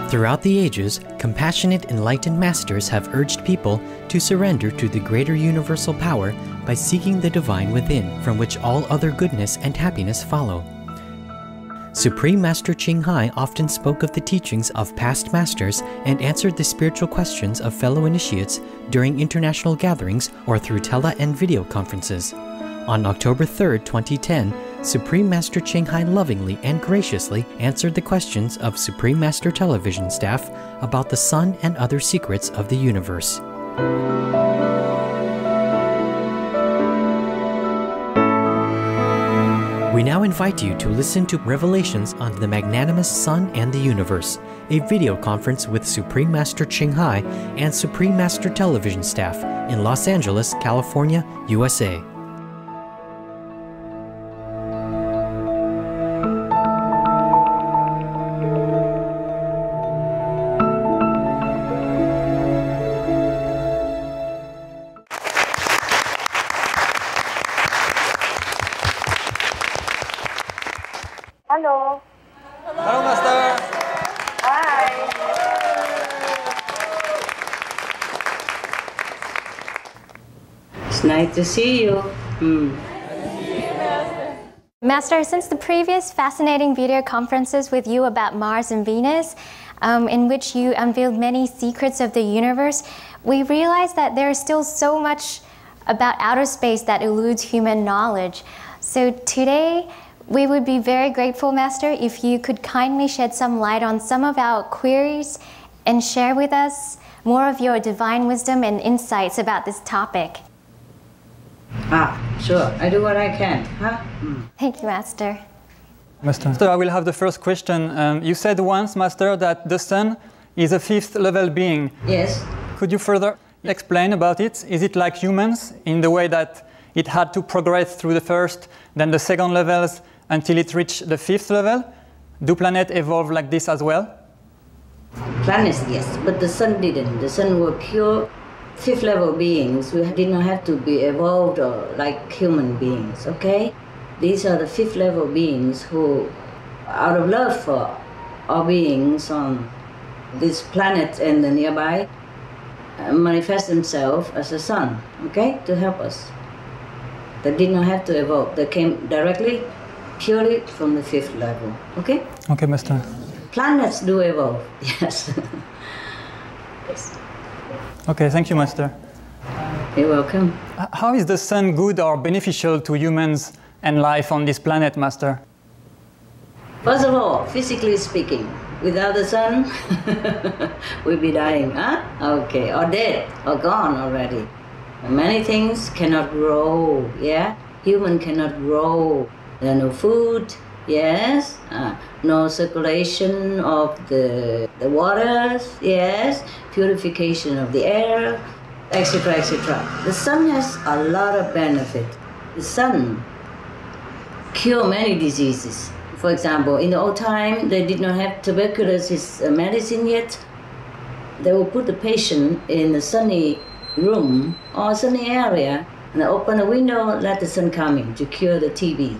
Throughout the ages, compassionate enlightened masters have urged people to surrender to the greater universal power by seeking the divine within, from which all other goodness and happiness follow. Supreme Master Ching Hai often spoke of the teachings of past masters and answered the spiritual questions of fellow initiates during international gatherings or through tele and video conferences. On October 3, 2010, Supreme Master Ching Hai lovingly and graciously answered the questions of Supreme Master Television staff about the sun and other secrets of the universe. We now invite you to listen to Revelations on the Magnanimous Sun and the Universe, a video conference with Supreme Master Ching Hai and Supreme Master Television staff in Los Angeles, California, USA. Hello. Hello, Master. Hi. It's nice to see you. Master, since the previous fascinating video conferences with you about Mars and Venus, in which you unveiled many secrets of the universe, we realized that there is still so much about outer space that eludes human knowledge. So today, we would be very grateful, Master, if you could kindly shed some light on some of our queries and share with us more of your divine wisdom and insights about this topic. Sure. I do what I can. Thank you, Master. Master, I will have the first question. You said once, Master, that the sun is a fifth level being. Yes. Could you further explain about it? Is it like humans in the way that it had to progress through the first, then the second levels, until it reached the fifth level? Do planets evolve like this as well? Planets, yes, but the sun didn't. The sun were pure fifth level beings who did not have to be evolved or like human beings, okay? These are the fifth level beings who, out of love for all beings on this planet and the nearby, manifest themselves as a sun, okay, to help us. They did not have to evolve. They came directly, purely from the fifth level, okay? Okay, Master. Planets do evolve, yes. Yes. Okay, thank you, Master. You're welcome. How is the sun good or beneficial to humans and life on this planet, Master? First of all, physically speaking, without the sun, we'd be dying, huh? Okay, or dead, or gone already. Many things cannot grow, yeah? Human cannot grow. There are no food, yes? No circulation of the waters, yes? Purification of the air, etc., etc. The sun has a lot of benefit. The sun cures many diseases. For example, in the old time, they did not have tuberculosis medicine yet. They would put the patient in a sunny room or sunny area and open a window, let the sun come in to cure the TB.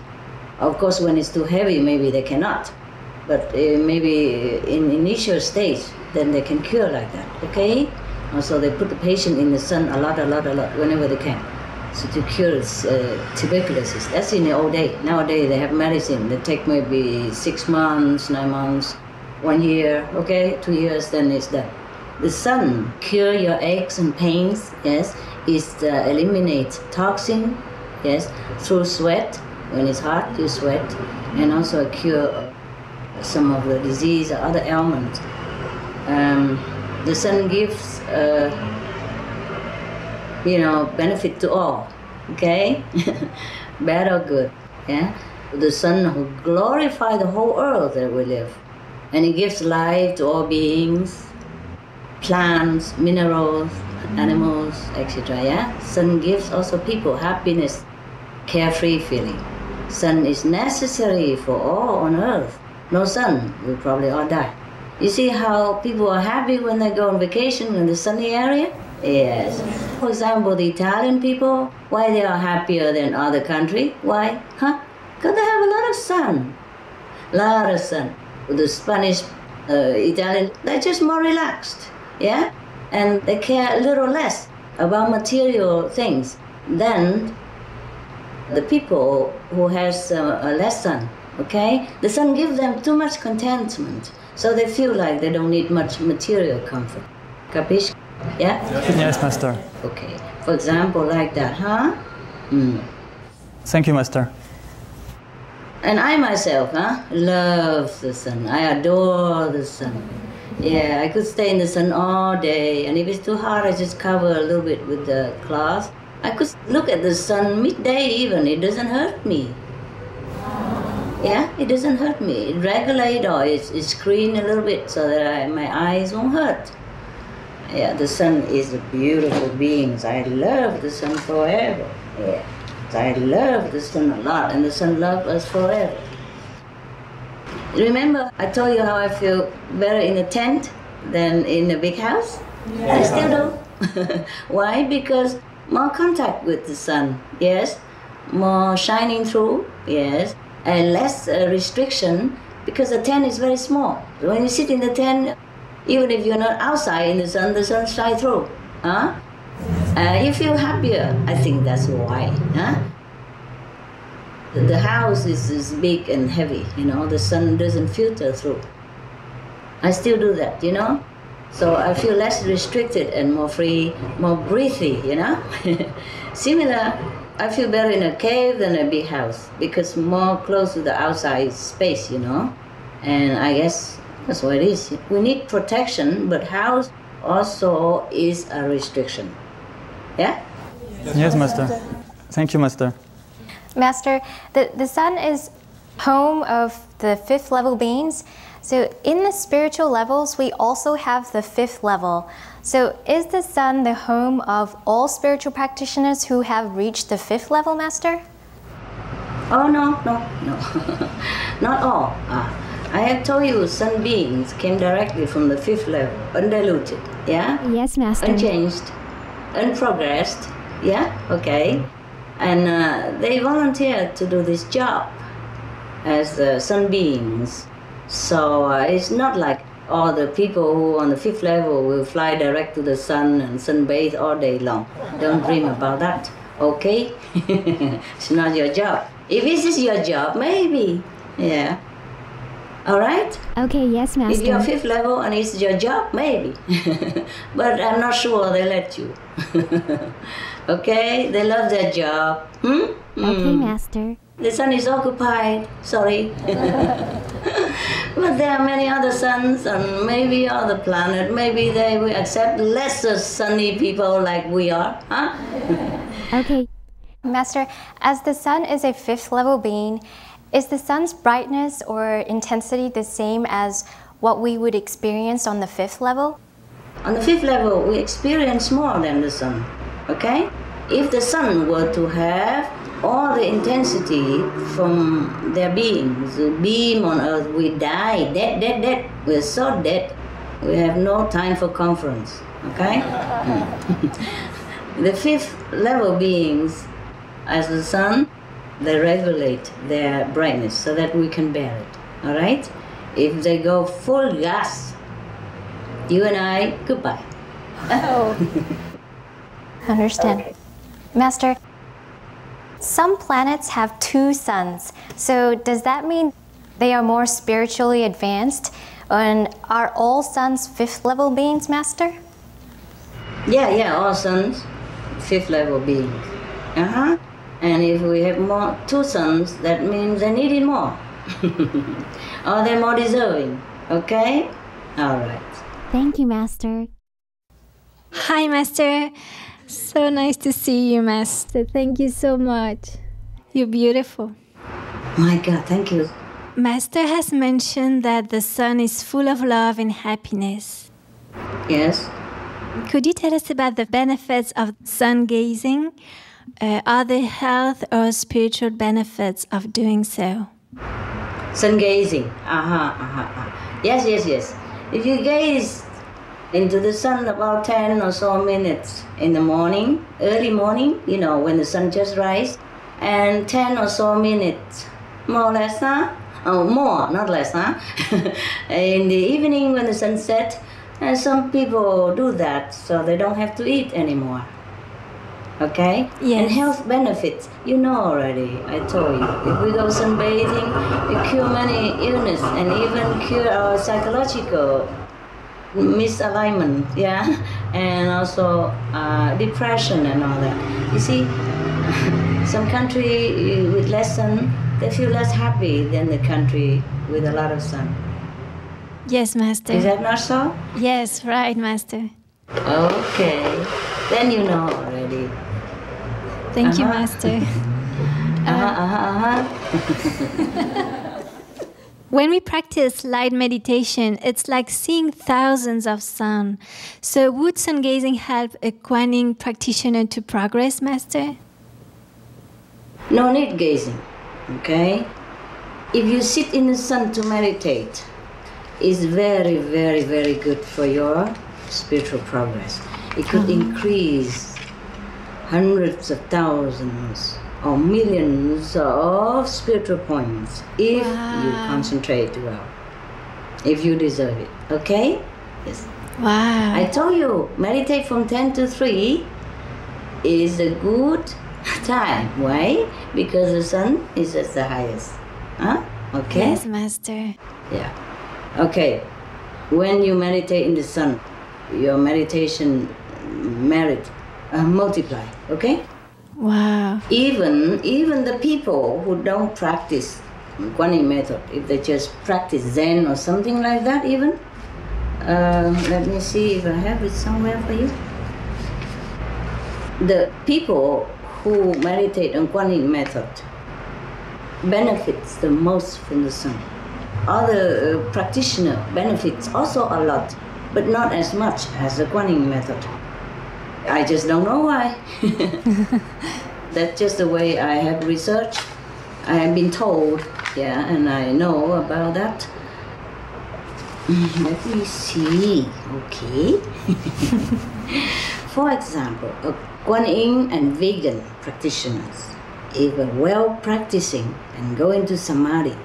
Of course, when it's too heavy, maybe they cannot. But maybe in initial stage, then they can cure like that, okay? So they put the patient in the sun a lot, whenever they can. So to cure tuberculosis. That's in the old day. Nowadays, they have medicine. They take maybe 6 months, 9 months, 1 year, okay? 2 years, then it's done. The sun cure your aches and pains, yes. It eliminates toxin, yes, through sweat. When it's hot, you sweat, and also cure some of the disease or other ailments. The sun gives, benefit to all, okay? Bad or good, yeah? The sun who glorifies the whole earth that we live. And it gives life to all beings, plants, minerals, animals, etc., yeah? Sun gives also people happiness, carefree feeling. Sun is necessary for all on earth. No sun, we'll probably all die. You see how people are happy when they go on vacation in the sunny area? Yes. For example, the Italian people, why they are happier than other country? Why? Because they have a lot of sun. The Spanish Italian, they're just more relaxed, yeah? And they care a little less about material things than the people who has a less sun, okay? The sun gives them too much contentment, so they feel like they don't need much material comfort. Capisci? Yeah? Yes, Master. Okay. For example, like that, huh? Thank you, Master. And I myself, love the sun. I adore the sun. Yeah, I could stay in the sun all day, and if it's too hot, I just cover a little bit with the cloth. I could look at the sun midday even. It doesn't hurt me. Yeah, it doesn't hurt me. It regulates or it screens a little bit so that my eyes won't hurt. Yeah, the sun is a beautiful being. I love the sun forever. Yeah, I love the sun a lot, and the sun loves us forever. Remember, I told you how I feel better in a tent than in a big house? Yeah. I still do. Why? Because more contact with the sun, yes. More shining through, yes. And less restriction, because the tent is very small. When you sit in the tent, even if you're not outside in the sun shines through. You feel happier. I think that's why. The house is big and heavy, the sun doesn't filter through. I still do that, So I feel less restricted and more free, more breathy, Similar, I feel better in a cave than a big house because more close to the outside space, And I guess that's what it is. We need protection, but house also is a restriction. Yeah? Yes, Master. Thank you, Master. Master, the sun is home of the fifth level beings. So in the spiritual levels, we also have the fifth level. So is the sun the home of all spiritual practitioners who have reached the fifth level, Master? Oh, no. Not all. I have told you sun beings came directly from the fifth level, undiluted, yeah? Yes, Master. Unchanged, unprogressed, yeah? Okay. And they volunteered to do this job as sun beings. So it's not like all the people who on the fifth level will fly direct to the sun and sunbathe all day long. Don't dream about that, okay? It's not your job. If this is your job, maybe, yeah. All right? Okay, yes, Master. If you're fifth level and it's your job, maybe. But I'm not sure they let you. Okay? They love their job. Okay, Master. The sun is occupied, sorry. But there are many other suns and maybe other planets. Maybe they will accept lesser sunny people like we are, Okay. Master, as the sun is a fifth level being, is the sun's brightness or intensity the same as what we would experience on the fifth level? On the fifth level, we experience more than the sun, okay? If the sun were to have all the intensity from their beings, the beam on earth, we die, dead. We're so dead. We have no time for conference, okay? The fifth level beings, as the sun, they regulate their brightness so that we can bear it, all right? If they go full gas, you and I, goodbye. Oh. Understand. Master, some planets have two suns. So does that mean they are more spiritually advanced? And are all suns fifth level beings, Master? Yeah, all suns, fifth level beings. And if we have two suns, that means they need it more. Or they're more deserving, okay? All right. Thank you, Master. Hi, Master. So nice to see you, Master. Thank you so much. You're beautiful. My God, thank you. Master has mentioned that the sun is full of love and happiness. Yes. Could you tell us about the benefits of sun gazing? Are there health or spiritual benefits of doing so? Sun gazing. Yes. If you gaze into the sun about 10 or so minutes in the morning, early morning, when the sun just rises, and 10 or so minutes, more or less, Oh, more, not less, huh? In the evening when the sun sets, some people do that so they don't have to eat anymore. Okay? Yes. And health benefits, you know already, I told you. If we go sunbathing, it cure many illness and even cure our psychological misalignment, yeah? And also depression and all that. You see, some country with less sun, they feel less happy than the country with a lot of sun. Yes, Master. Is that not so? Yes, right, Master. Okay, then you know already. Thank you, Master. When we practice light meditation, it's like seeing thousands of sun. So would sun gazing help a Kuan practitioner to progress, Master? No need gazing, okay? If you sit in the sun to meditate, it's very, very, very good for your spiritual progress. It could increase hundreds of thousands or millions of spiritual points if you concentrate well, if you deserve it, okay? Yes. Wow. I told you, meditate from 10 to 3 is a good time. Why? Because the sun is at the highest. Huh? Okay? Yes, Master. Yeah. Okay. When you meditate in the sun, your meditation merit multiply. Okay? Wow. Even the people who don't practice Kuan Yin method, if they just practice Zen or something like that, even. Let me see if I have it somewhere for you. The people who meditate on Kuan Yin method benefits the most from the sun. Other practitioner benefits also a lot, but not as much as the Kuan Yin method. I just don't know why. That's just the way I have researched. I have been told, yeah, and I know about that. Let me see, okay. For example, a Kuan Yin and vegan practitioners, if a well practicing and go into samadhi,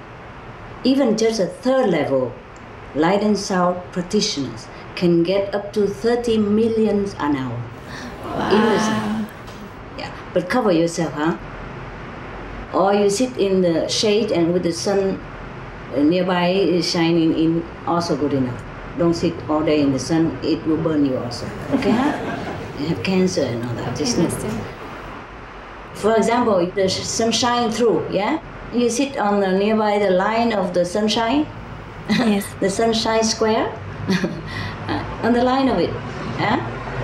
even just a third level light and sound practitioners can get up to 30 million an hour. Wow. Yeah, but cover yourself, huh? Or you sit in the shade and with the sun nearby shining in, also good enough. Don't sit all day in the sun, it will burn you also. Okay, huh? You have cancer and all that. Just for example, the sun shines through, yeah? You sit on the nearby the line of the sunshine. Yes. The sunshine square. On the line of it. Yeah?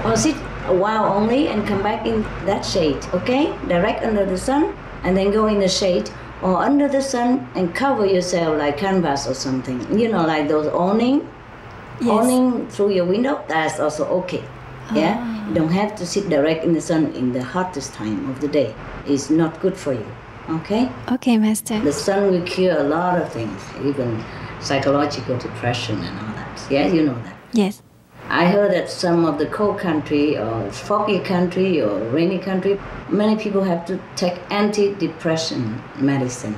Or sit a while only and come back in that shade, okay? Direct under the sun and then go in the shade or under the sun and cover yourself like canvas or something. You know, like those awning. Yes. Awning through your window, that's also okay. Yeah? You don't have to sit direct in the sun in the hottest time of the day. It's not good for you, okay? Okay, Master. The sun will cure a lot of things, even psychological depression and all that. Yeah, you know that. Yes. I heard that some of the cold country or foggy country or rainy country, many people have to take antidepressant medicine,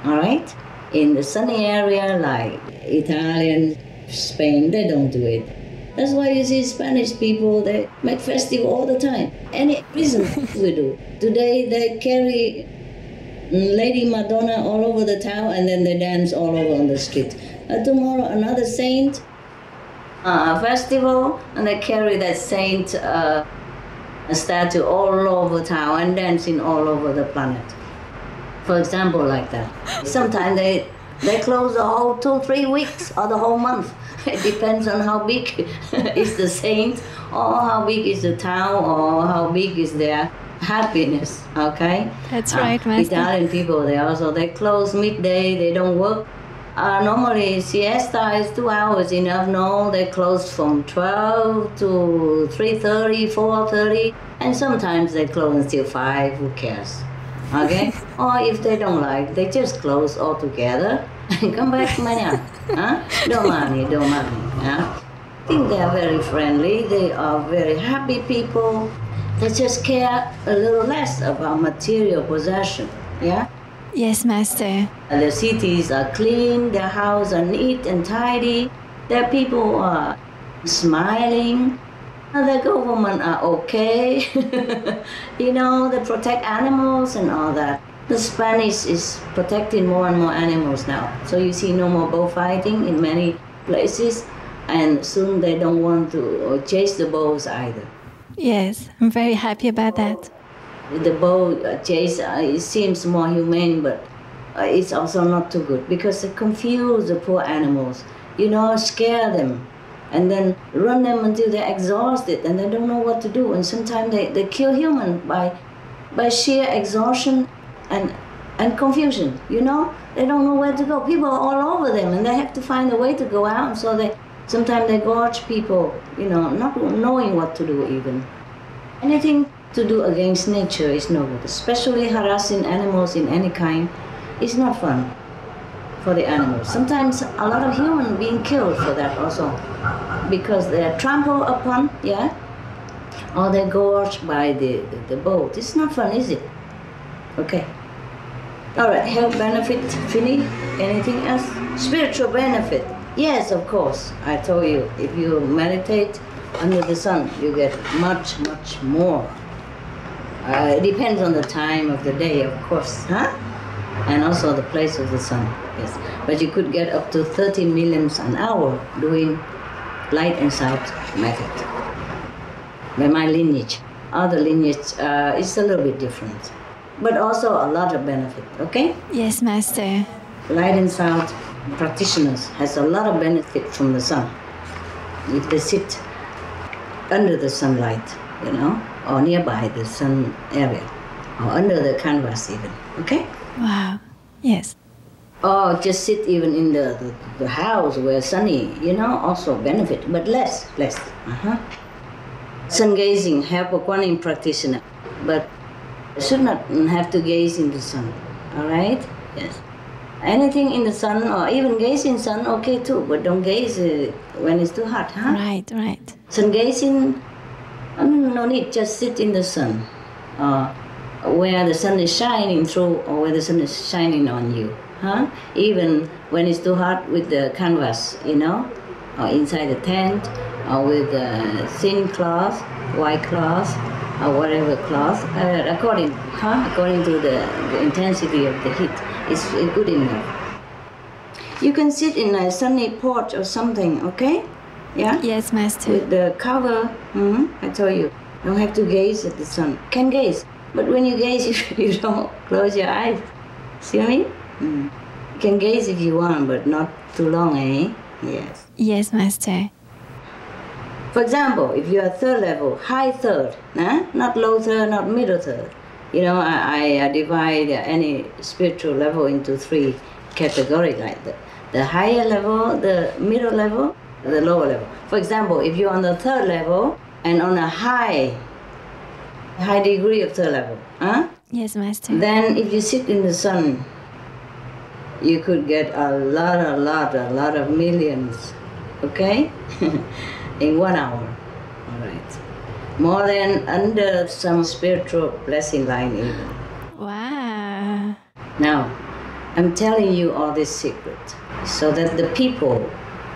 all right? In the sunny area like Italian, Spain, they don't do it. That's why you see Spanish people, they make festival all the time. Any reason we do. Today they carry Lady Madonna all over the town and then they dance all over on the street. Tomorrow another saint, festival, and they carry that saint statue all over town and dancing all over the planet. For example, like that. Sometimes they close the whole 2-3 weeks or the whole month. It depends on how big is the saint or how big is the town or how big is their happiness, okay? That's right, Master. Italian people, they close midday, they don't work. Normally siesta is 2 hours enough. No, they close from 12 to 3:30, 4:30, and sometimes they close until 5, who cares? Okay? Or if they don't like, they just close altogether and come back mañana. Huh? Domani. Yeah? I think they are very friendly, they are very happy people. They just care a little less about material possession. Yeah? Yes, Master. The cities are clean, their houses are neat and tidy, their people are smiling, the government are okay, you know, they protect animals and all that. The Spanish is protecting more and more animals now. So you see no more bullfighting in many places, and soon they don't want to chase the bulls either. Yes, I'm very happy about that. The bull chase, it seems more humane, but it's also not too good because they confuse the poor animals, you know, scare them, and then run them until they're exhausted and they don't know what to do. And sometimes they kill humans by sheer exhaustion and confusion, you know? They don't know where to go. People are all over them and they have to find a way to go out. And so sometimes they gorge people, you know, not knowing what to do even. Anything to do against nature is no good, especially harassing animals in any kind is not fun for the animals. Sometimes a lot of humans being killed for that also, because they're trampled upon, yeah, or they're gorged by the boat. It's not fun, is it? Okay. All right, health benefit, Finny, anything else? Spiritual benefit, yes, of course. I told you, if you meditate under the sun, you get much, much more. It depends on the time of the day, of course, huh? And also the place of the sun, yes. But you could get up to 30 millions an hour doing light and sound method. By my lineage. Other lineage is a little bit different, but also a lot of benefit, okay? Yes, Master. Light and sound practitioners has a lot of benefit from the sun. If they sit under the sunlight, you know, or nearby the sun area, or under the canvas even, okay? Wow, yes. Or just sit even in the house where sunny, you know, also benefit, but less. Sun gazing help a Kuan practitioner, but should not have to gaze in the sun, all right? Yes. Anything in the sun or even gaze in sun, okay too, but don't gaze when it's too hot, huh? Right, right. Sun gazing, no need, just sit in the sun, where the sun is shining through or where the sun is shining on you, huh? Even when it's too hot with the canvas, you know, or inside the tent, or with thin cloth, white cloth, or whatever cloth, according to the intensity of the heat, it's good enough. You can sit in a sunny porch or something, okay? Yeah? Yes, Master. With the cover, I told you, don't have to gaze at the sun. Can gaze, but when you gaze, you don't close your eyes. See what I mean? You can gaze if you want, but not too long, eh? Yes. Yes, Master. For example, if you're third level, high third, not low third, not middle third. You know, I divide any spiritual level into 3 categories like that. The higher level, the middle level, the lower level. For example, if you're on the third level and on a high degree of third level, Yes, Master. then if you sit in the sun, you could get a lot of millions, okay? In 1 hour, all right. More than under some spiritual blessing line even. Wow. Now, I'm telling you all this secret so that the people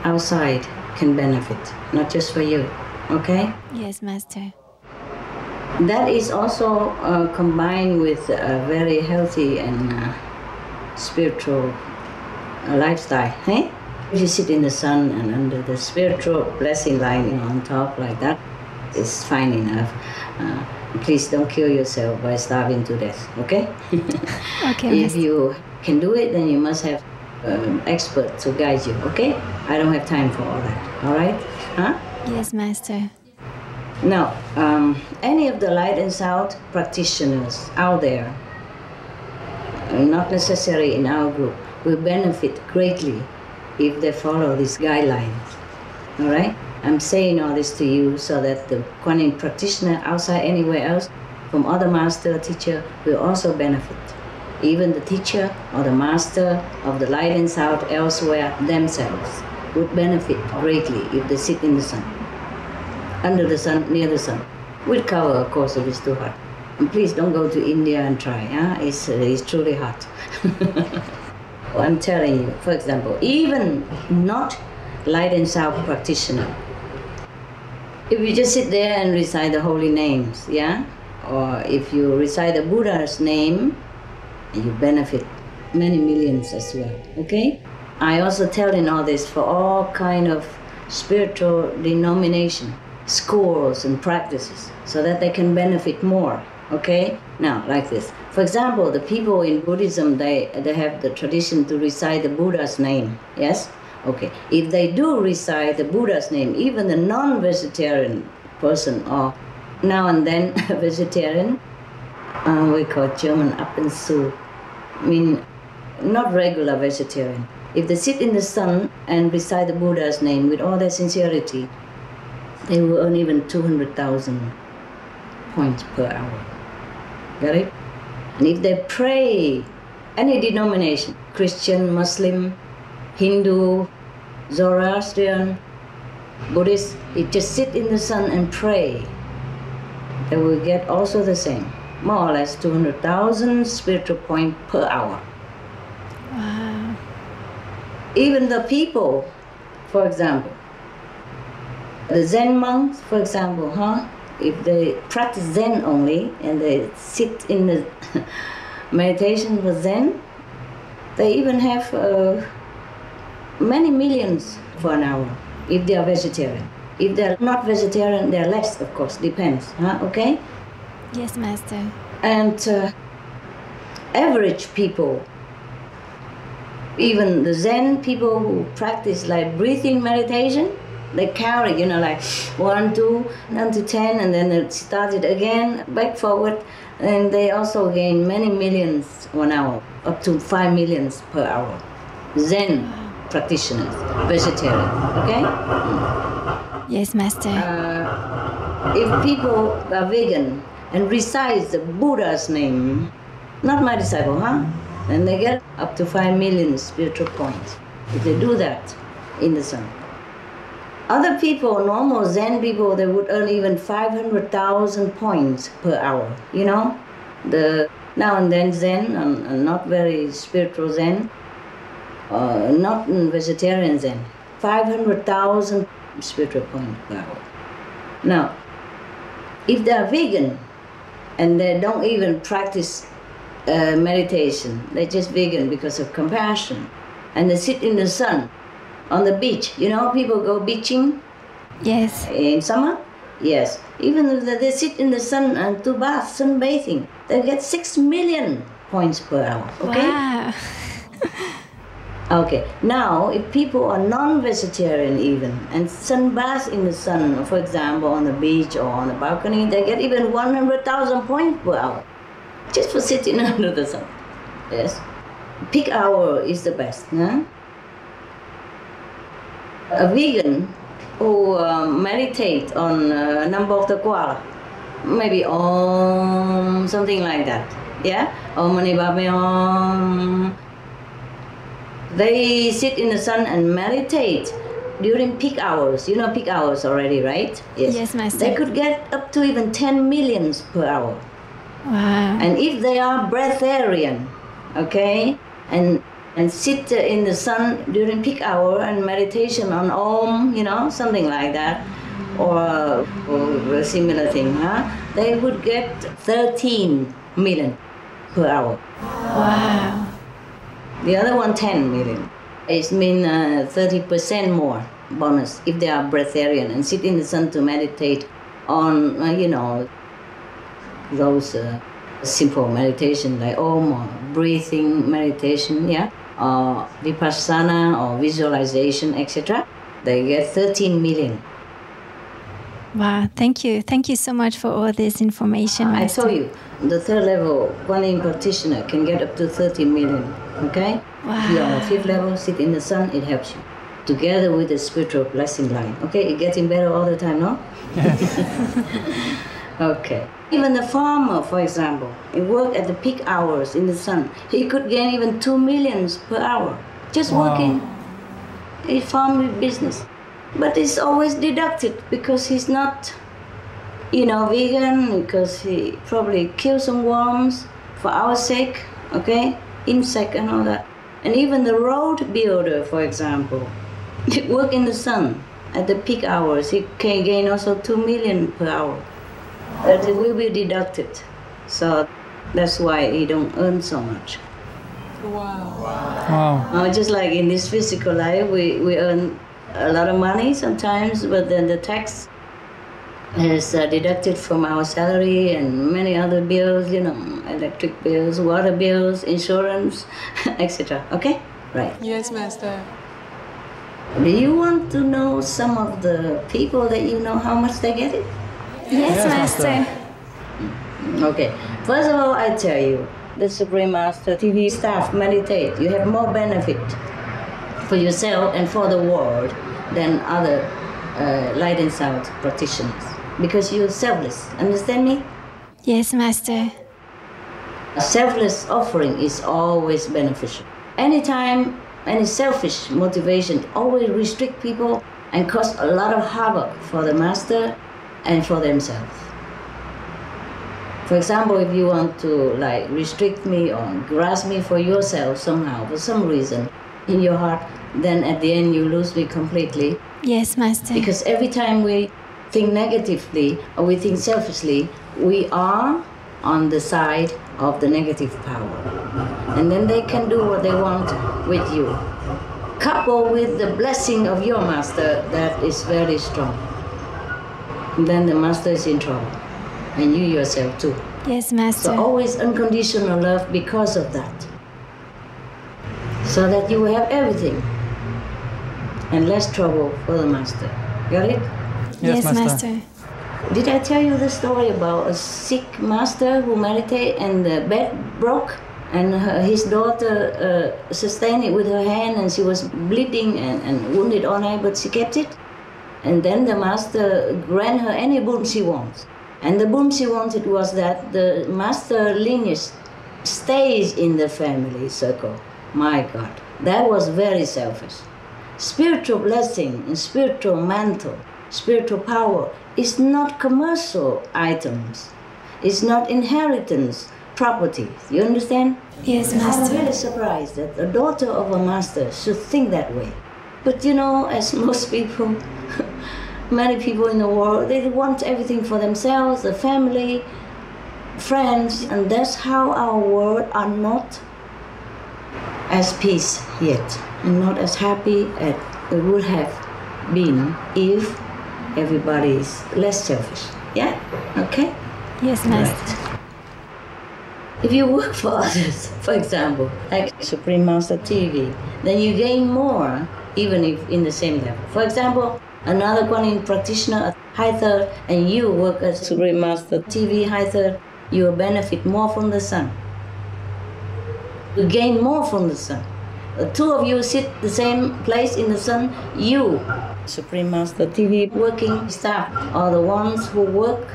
outside can benefit, not just for you, okay? Yes, Master. That is also combined with a very healthy and spiritual lifestyle, eh? If you sit in the sun and under the spiritual blessing line on top like that, it's fine enough. Please don't kill yourself by starving to death, okay? Okay, If you can do it, then you must have experts to guide you, okay? I don't have time for all that, all right? Huh? Yes, Master. Now, any of the light and sound practitioners out there, not necessarily in our group, will benefit greatly if they follow these guidelines, all right? I'm saying all this to you so that the Kuan Yin practitioner outside anywhere else, from other master or teacher, will also benefit. Even the teacher or the master of the light and sound elsewhere themselves would benefit greatly if they sit in the sun, under the sun, near the sun, with cover, of course, if it's too hot. And please don't go to India and try. It's truly hot. I'm telling you, for example, even not light and sound practitioner, if you just sit there and recite the holy names, yeah, or if you recite the Buddha's name, you benefit many millions as well. Okay. I also tell in all this for all kind of spiritual denomination, schools and practices, so that they can benefit more. Okay? Now, like this. For example, the people in Buddhism, they have the tradition to recite the Buddha's name. Yes? Okay. If they do recite the Buddha's name, even the non-vegetarian person or now and then a vegetarian, we call German ab und zu, mean not regular vegetarian. If they sit in the sun and recite the Buddha's name with all their sincerity, they will earn even 200,000 points per hour. Got it? And if they pray, any denomination, Christian, Muslim, Hindu, Zoroastrian, Buddhist, if just sit in the sun and pray, they will get also the same, more or less 200,000 spiritual points per hour. Wow. Even the people, for example, the Zen monks, for example, if they practice Zen only and they sit in the meditation for Zen, they even have many millions for an hour if they are vegetarian. If they're not vegetarian, they're less, of course, depends. Okay? Yes, Master. And average people, even the Zen people who practice like breathing meditation, they count it, like 1, 2, until 10, and then they start it again, back forward, and they also gain many millions 1 hour, up to 5 millions per hour. Zen practitioners, vegetarian, okay? Yes, Master. If people are vegan and recite the Buddha's name, not my disciple, then they get up to 5 million spiritual points if they do that in the sun. Other people, normal Zen people, they would earn even 500,000 points per hour. The now and then Zen, and not very spiritual Zen, not vegetarian Zen, 500,000 spiritual points per hour. Now, if they are vegan and they don't even practice meditation, they're just vegan because of compassion, and they sit in the sun on the beach. People go beaching. Yes. In summer? Yes. Even if they sit in the sun and do bath, sunbathing, they get 6 million points per hour. Okay? Wow. Okay. Now, if people are non-vegetarian even and sunbath in the sun, for example, on the beach or on the balcony, they get even 100,000 points per hour just for sitting under the sun. Yes. Peak hour is the best. A vegan who meditate on number of the koala, maybe Om, something like that. Yeah? Om Mani Padme Om. They sit in the sun and meditate during peak hours. You know peak hours already, right? Yes. Yes, Master. They could get up to even 10 millions per hour. Wow. And if they are breatharian, okay, and sit in the sun during peak hour and meditation on Om, something like that, or a similar thing, they would get 13 million per hour. Wow. The other one, 10 million. It means 30% more bonus if they are breatharian and sit in the sun to meditate on, those simple meditation like Om or breathing meditation, yeah, or Vipassana or visualization, etc. They get 13 million. Wow, thank you. Thank you so much for all this information, I Master. told you, the third level Guanyin practitioner can get up to 30 million, okay? Wow. If you are on the fifth level, sit in the sun, it helps you. Together with the spiritual blessing line. Okay, it's getting better all the time, no? Okay. Even the farmer, for example, he work at the peak hours in the sun. He could gain even 2 million per hour. Just working. He farm with business. But it's always deducted because he's not vegan because he probably killed some worms for our sake, okay? Insect and all that. And even the road builder, for example, work in the sun at the peak hours. He can gain also 2 million per hour. But it will be deducted. So that's why he don't earn so much. Wow. Just like in this physical life, we earn a lot of money sometimes, but then the tax is deducted from our salary and many other bills, electric bills, water bills, insurance, etc. Okay? Right. Yes, Master. Do you want to know some of the people that you know how much they get it? Yes, Master. Okay. First of all, I tell you, the Supreme Master TV staff meditate. You have more benefit for yourself and for the world than other light and sound practitioners. Because you're selfless. Understand me? Yes, Master. A selfless offering is always beneficial. Anytime any selfish motivation always restrict people and cause a lot of havoc for the Master and for themselves. For example, if you want to restrict me or grasp me for yourself somehow, for some reason in your heart, then at the end you lose me completely. Yes, Master. Because every time we think negatively or we think selfishly, we are on the side of the negative power. And then they can do what they want with you. Coupled with the blessing of your Master, that is very strong. And then the Master is in trouble. And you yourself too. Yes, Master. So always unconditional love because of that. So that you will have everything. And less trouble for the Master. Got it? Yes, Master. Did I tell you the story about a sick master who meditated and the bed broke? And his daughter sustained it with her hand and she was bleeding and wounded all night, but she kept it. And then the master granted her any boon she wants. And the boon she wanted was that the master lineage stays in the family circle. My God, that was very selfish. Spiritual blessing and spiritual mantle, spiritual power is not commercial items. It's not inheritance property. You understand? Yes, Master. I'm really surprised that a daughter of a master should think that way. But as most people, many people in the world, they want everything for themselves, the family, friends, and that's how our world are not as peace yet, and not as happy as it would have been if everybody is less selfish. Yeah? Okay? Yes, Master. Right. If you work for others, for example, like Supreme Master TV, then you gain more, even if in the same level. For example, another Kuan practitioner at High Third, and you work as Supreme Master TV High Third, you will benefit more from the sun. You gain more from the sun. The two of you sit the same place in the sun, you, Supreme Master TV working staff, are the ones who work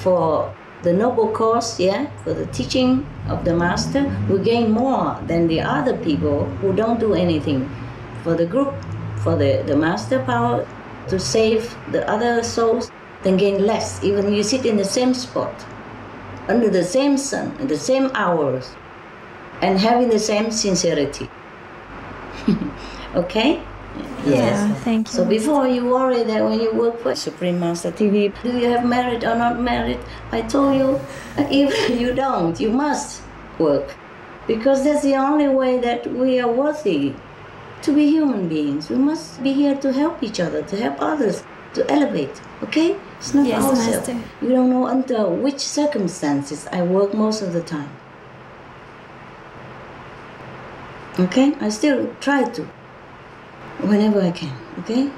for the noble cause, for the teaching of the Master, will gain more than the other people who don't do anything for the group, for the Master power to save the other souls, then gain less. Even you sit in the same spot, under the same sun, at the same hours, and having the same sincerity. Okay? Yes. Yeah, thank you. So before you worry that when you work for Supreme Master TV, do you have merit or not merit? I told you, if you don't, you must work. Because that's the only way that we are worthy to be human beings. We must be here to help each other, to help others, to elevate. Okay? It's not Yes, ourselves. Master. You don't know under which circumstances I work most of the time. Okay? I still try to. Whenever I can, okay?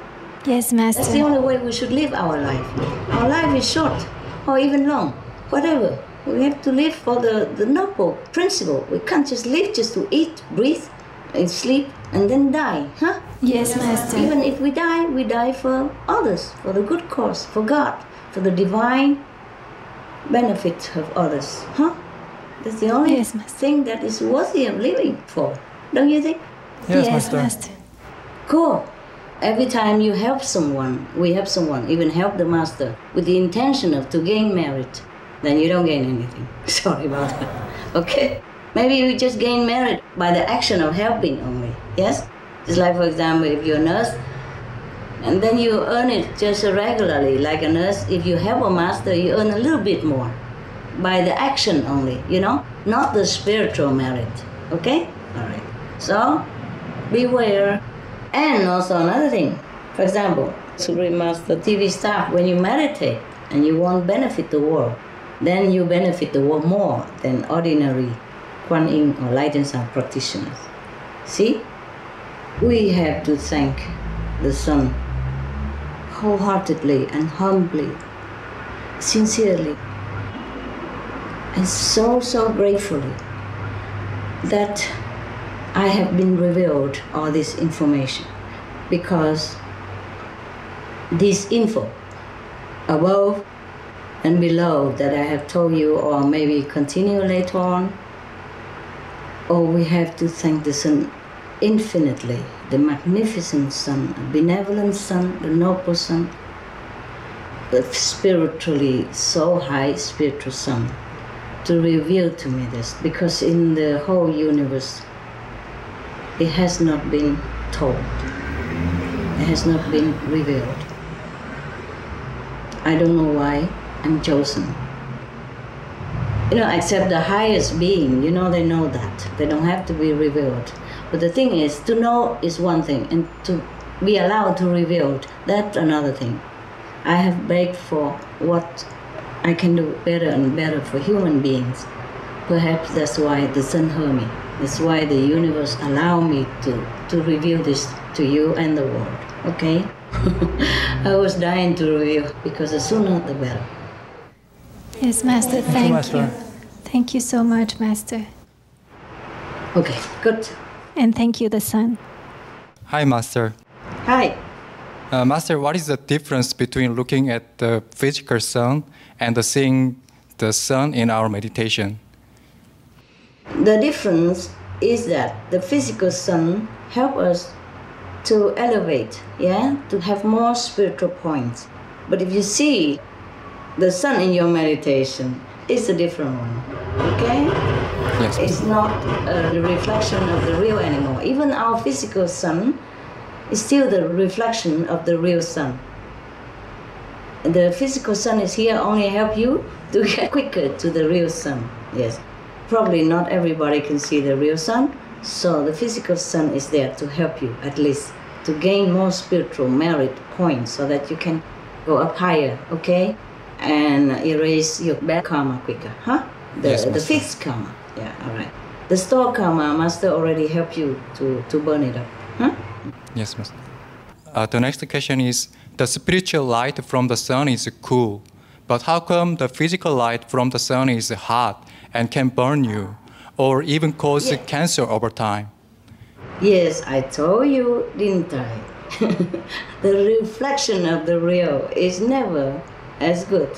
Yes, That's the Master. only way we should live our life. Our life is short, or even long, whatever. We have to live for the noble principle. We can't just live just to eat, breathe, and sleep, and then die, huh? Yes, Master. Even if we die for others, for the good cause, for God, for the divine benefit of others, huh? That's the only Yes, Master. thing that is worthy of living for, don't you think? Yes, Yes, Master. Master. Cool. Every time you help someone, we help someone, even help the master, with the intention of to gain merit, then you don't gain anything. Sorry about that. Okay? Maybe you just gain merit by the action of helping only. Yes? Just like, for example, if you're a nurse, and then you earn it just regularly, like a nurse. If you help a master, you earn a little bit more by the action only, you know, not the spiritual merit. Okay? All right. So, beware. And also another thing, for example, Supreme Master TV staff, when you meditate and you want to benefit the world, then you benefit the world more than ordinary Kuan Yin or light and sound practitioners. See? We have to thank the Sun wholeheartedly and humbly, sincerely, and so gratefully that I have been revealed all this information, because this info above and below that I have told you, or maybe continue later on, we have to thank the Sun infinitely, the magnificent Sun, the benevolent Sun, the noble Sun, the spiritually so high spiritual Sun, to reveal to me this, because in the whole universe it has not been told, it has not been revealed. I don't know why I'm chosen. You know, except the highest being, you know, they know that. They don't have to be revealed. But the thing is, to know is one thing, and to be allowed to reveal, that's another thing. I have begged for what I can do better and better for human beings. Perhaps that's why the Sun heard me. That's why the universe allowed me to reveal this to you and the world, okay? I was dying to reveal, because the sooner the better. Yes, Master, thank you. Master. Thank you so much, Master. Okay, good. And thank you, the Sun. Hi, Master. Hi. Master, what is the difference between looking at the physical sun and seeing the sun in our meditation? The difference is that the physical Sun helps us to elevate, yeah, to have more spiritual points. But if you see the Sun in your meditation, it's a different one, okay? Yes. It's not the reflection of the real anymore. Even our physical Sun is still the reflection of the real Sun. The physical Sun is here only help you to get quicker to the real Sun, yes. Probably not everybody can see the real Sun, so the physical Sun is there to help you, at least, to gain more spiritual merit points so that you can go up higher, okay? And erase your bad karma quicker, huh? The fixed karma, yeah, all right. The stored karma, Master already helped you to burn it up, huh? Yes, Master. The next question is, the spiritual light from the Sun is cool, but how come the physical light from the Sun is hot and can burn you, or even cause cancer over time? Yes, I told you, didn't I? The reflection of the real is never as good.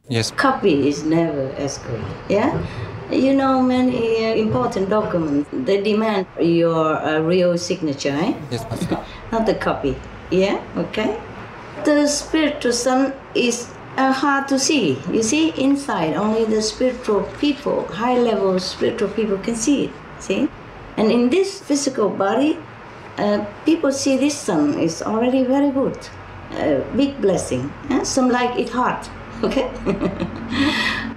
Yes. Copy is never as good, yeah? You know, many important documents, they demand your real signature, eh? Yes, Master. Not the copy, yeah? Okay? The spiritual Sun is hard to see. You see, inside, only the spiritual people, high-level spiritual people can see it, see? And in this physical body, people see this Sun is already very good. Big blessing. Some like it hot, okay?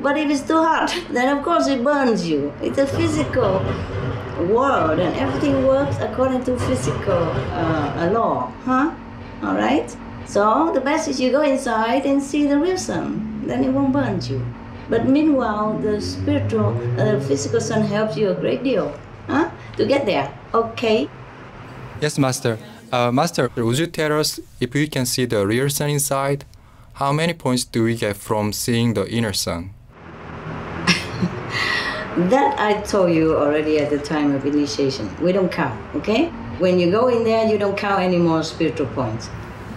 But if it's too hot, then of course it burns you. It's a physical world, and everything works according to physical law, huh? All right? So the best is you go inside and see the real Sun, then it won't burn you. But meanwhile, the spiritual, physical Sun helps you a great deal, huh? To get there, okay? Yes, Master. Master, would you tell us if we can see the real Sun inside? How many points do we get from seeing the inner Sun? That I told you already at the time of initiation. We don't count, okay? When you go in there, you don't count any more spiritual points.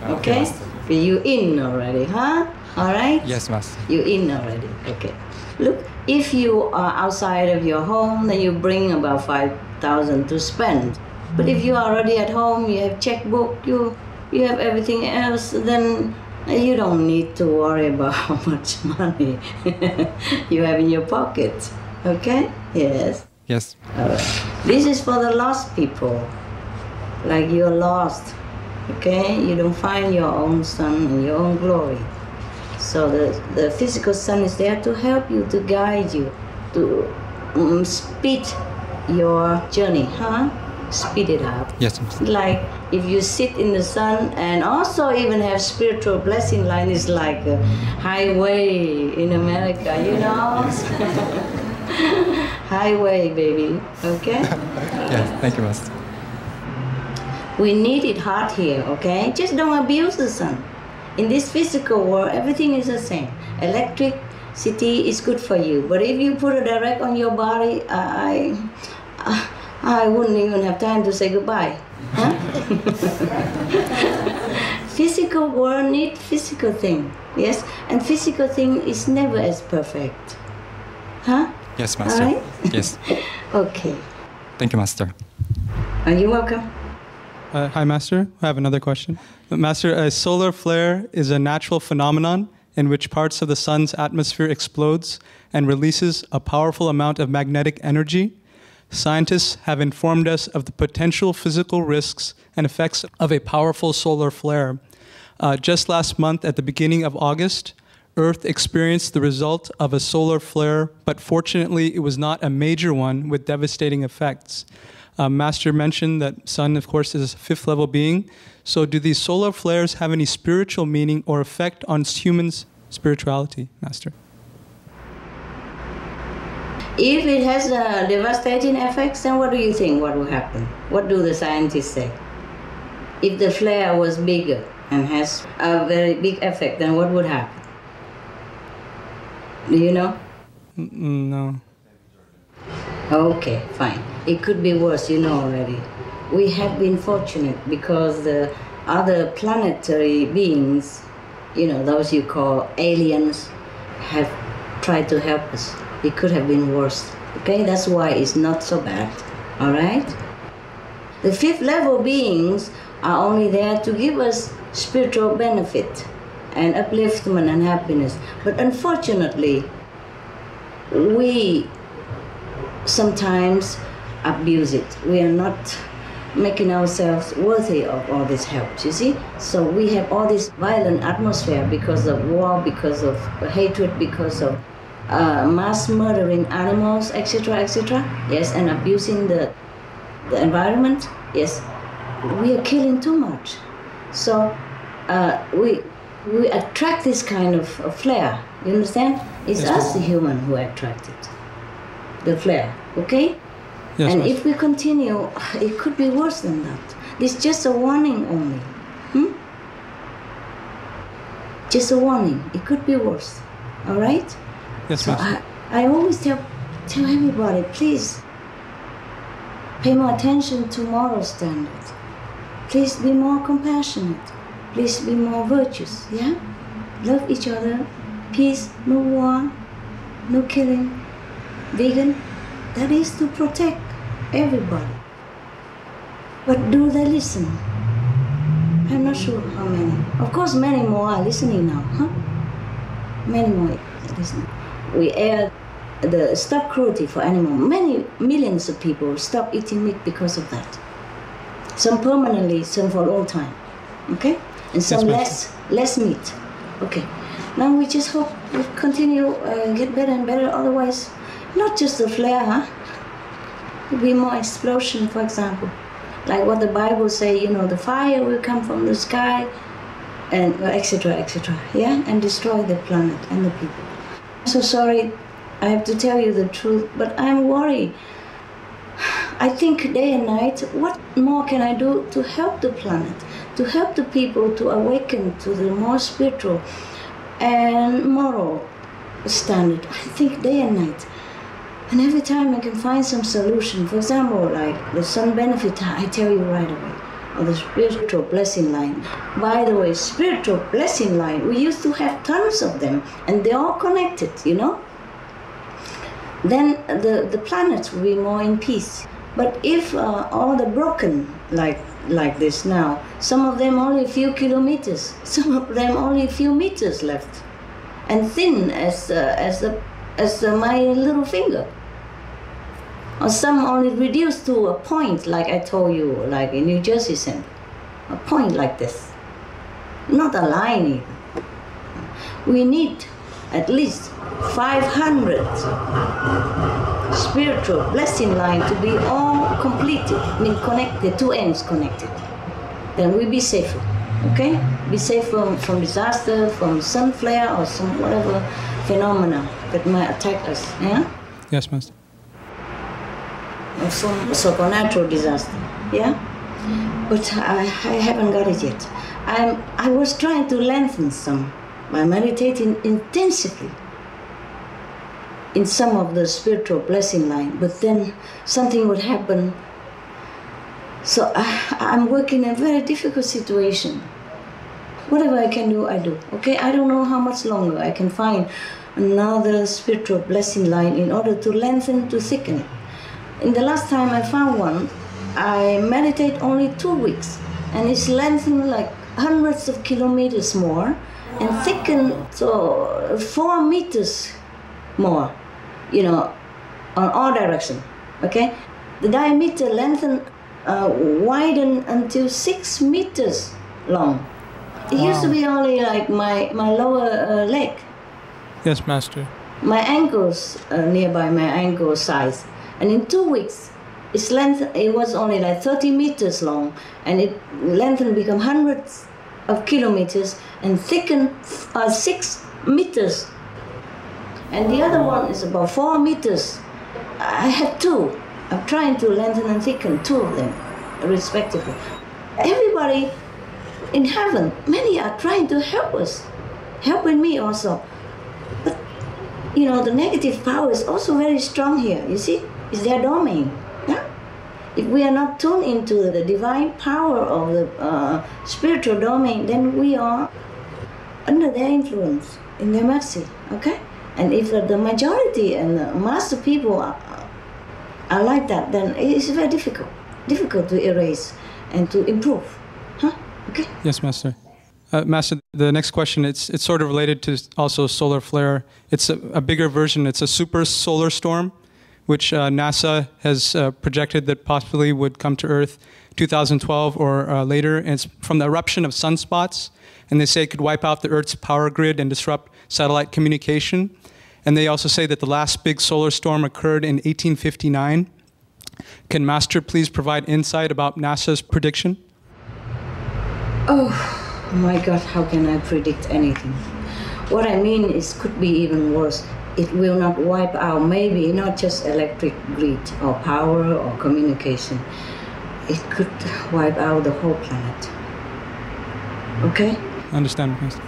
Okay? You in already, huh? All right? Yes, Master. You in already, okay. Look, if you are outside of your home, then you bring about 5,000 to spend. But if you are already at home, you have checkbook, you you have everything else, then you don't need to worry about how much money you have in your pocket. Okay? Yes. Yes. This is for the lost people. Like you're lost. Okay? You don't find your own sun and your own glory. So the physical sun is there to help you, to guide you, to speed your journey, huh? Speed it up. Yes. Like if you sit in the sun and also even have spiritual blessing line, is like a highway in America, you know? Highway, baby. Okay? Yes, thank you, Master. We need it hard here, okay? Just don't abuse the sun. In this physical world, everything is the same. Electricity is good for you, but if you put it direct on your body, I wouldn't even have time to say goodbye. Huh? Physical world need physical thing, yes? And physical thing is never as perfect. Huh? Yes, Master. All right? Yes. Okay. Thank you, Master. Are you welcome? Hi, Master. I have another question. Master, a solar flare is a natural phenomenon in which parts of the sun's atmosphere explodes and releases a powerful amount of magnetic energy. Scientists have informed us of the potential physical risks and effects of a powerful solar flare. Just last month, at the beginning of August, Earth experienced the result of a solar flare, but fortunately it was not a major one with devastating effects. Master mentioned that Sun, of course, is a fifth-level being. So do these solar flares have any spiritual meaning or effect on humans' spirituality, Master? If it has devastating effects, then what do you think what will happen? What do the scientists say? If the flare was bigger and has a very big effect, then what would happen? Do you know? No. Okay, fine. It could be worse, you know already. We have been fortunate because the other planetary beings, you know, those you call aliens, have tried to help us. It could have been worse. Okay, that's why it's not so bad. All right? The fifth level beings are only there to give us spiritual benefit and upliftment and happiness. But unfortunately, we sometimes abuse it. We are not making ourselves worthy of all this help, you see? So we have all this violent atmosphere because of war, because of hatred, because of mass murdering animals, etc., etc. Yes, and abusing the environment. Yes, we are killing too much. So we attract this kind of flare. You understand? It's us, the human, who attract it. The flare, okay? Yes, and Master. if we continue, it could be worse than that. This is just a warning only. Just a warning. It could be worse. All right? Yes, So Master. I always tell everybody, please pay more attention to moral standards. Please be more compassionate. Please be more virtuous, yeah? Love each other. Peace, no war, no killing. Vegan, that is to protect everybody. But do they listen? I'm not sure how many. Of course, many more are listening now, huh? Many more are listening. We air the stop cruelty for animals. Many millions of people stop eating meat because of that. Some permanently, some for a long time. Okay? And some Yes, less meat. Okay. Now we just hope we continue get better and better. Otherwise, not just the flare, huh? There'll be more explosion, for example. Like what the Bible say, you know, the fire will come from the sky, and etc., etc. Yeah, and destroy the planet and the people. So sorry, I have to tell you the truth, but I'm worried. I think day and night, what more can I do to help the planet, to help the people to awaken to the more spiritual and moral standard? I think day and night. And every time I can find some solution, for example, like the sun benefit, I tell you right away, or the spiritual blessing line. By the way, spiritual blessing line, we used to have tons of them, and they're all connected, you know? Then the planets will be more in peace. But if all the broken like this now, some of them only a few kilometers, some of them only a few meters left, and thin as my little finger. Or some only reduced to a point, like I told you, like in New Jersey Center, a point like this, not a line even. We need at least 500 spiritual blessing line to be all completed, I mean connected, two ends connected. Then we'll be safer, okay? Be safe from disaster, from sun flare or some whatever phenomena that might attack us, yeah? Yes, Master. Or some supernatural disaster, yeah? But I haven't got it yet. I was trying to lengthen some by meditating intensively in some of the spiritual blessing line, but then something would happen. So I'm working in a very difficult situation. Whatever I can do, I do. Okay, I don't know how much longer I can find another spiritual blessing line in order to lengthen, to thicken it. In the last time I found one, I meditate only 2 weeks, and it's lengthened like hundreds of kilometers more, and thickened so 4 meters more, you know, on all directions, okay? The diameter lengthened, widened until 6 meters long. It used to be only like my lower leg. Yes, Master. My ankles, nearby my ankle size. And in 2 weeks, its length, it was only like 30 meters long, and it lengthened become hundreds of kilometers and thickened 6 meters. And the other one is about 4 meters. I have 2. I'm trying to lengthen and thicken 2 of them, respectively. Everybody in heaven, many are trying to help us, helping me also. But, you know, the negative power is also very strong here, you see? It's their domain. Yeah? If we are not tuned into the divine power of the spiritual domain, then we are under their influence, in their mercy, okay? And if the majority and the master people are like that, then it's very difficult to erase and to improve. Huh? Okay? Yes, Master. Master, the next question, it's sort of related to also solar flare. It's a bigger version. It's a super solar storm, which NASA has projected that possibly would come to Earth 2012 or later. And it's from the eruption of sunspots. And they say it could wipe out the Earth's power grid and disrupt satellite communication. And they also say that the last big solar storm occurred in 1859. Can Master please provide insight about NASA's prediction? Oh my God, how can I predict anything? What I mean is, could be even worse. It will not wipe out, maybe not just electric grid or power or communication. It could wipe out the whole planet. Okay? I understand, Master.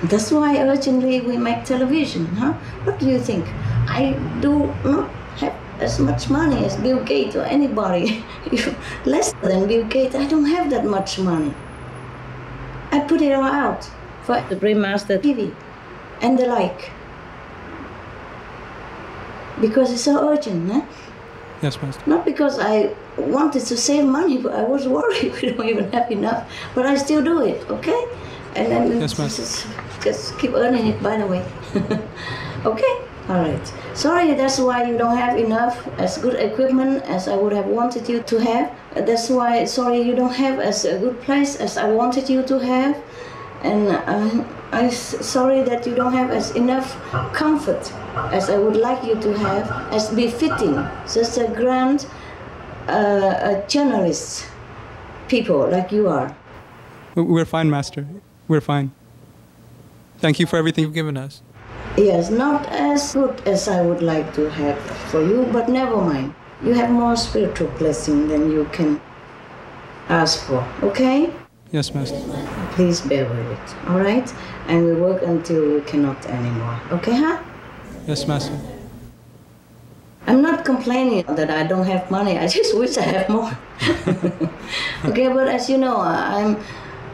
That's why urgently we make television, huh? What do you think? I do not have as much money as Bill Gates or anybody. Less than Bill Gates, I don't have that much money. I put it all out for the Supreme Master TV and the like. Because it's so urgent, huh? Yes, Master. Not because I wanted to save money, but I was worried we don't even have enough. But I still do it, okay? And then yes, just keep earning it, by the way. Okay? All right. Sorry, that's why you don't have enough as good equipment as I would have wanted you to have. That's why, sorry, you don't have as a good place as I wanted you to have. And I'm sorry that you don't have as enough comfort as I would like you to have, as befitting such a grand journalist people like you are. We're fine, Master. We're fine. Thank you for everything you've given us. Yes, not as good as I would like to have for you, but never mind. You have more spiritual blessing than you can ask for, okay? Yes, Master. Please bear with it, all right? And we work until we cannot anymore, okay, huh? Yes, Master. I'm not complaining that I don't have money. I just wish I have more. Okay, but as you know, I'm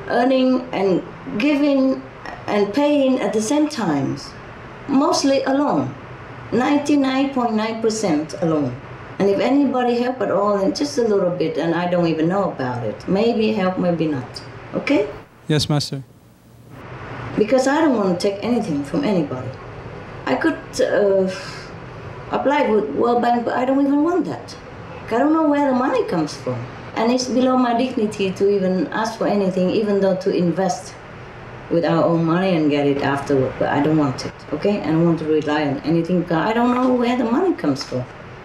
earning and giving and paying at the same time, mostly alone, 99.9% alone. And if anybody help at all, then just a little bit, and I don't even know about it. Maybe help, maybe not. Okay? Yes, Master. Because I don't want to take anything from anybody. I could apply with World Bank, but I don't even want that. I don't know where the money comes from. And it's below my dignity to even ask for anything, even though to invest with our own money and get it afterward. But I don't want it, okay? I don't want to rely on anything. I don't know where the money comes from.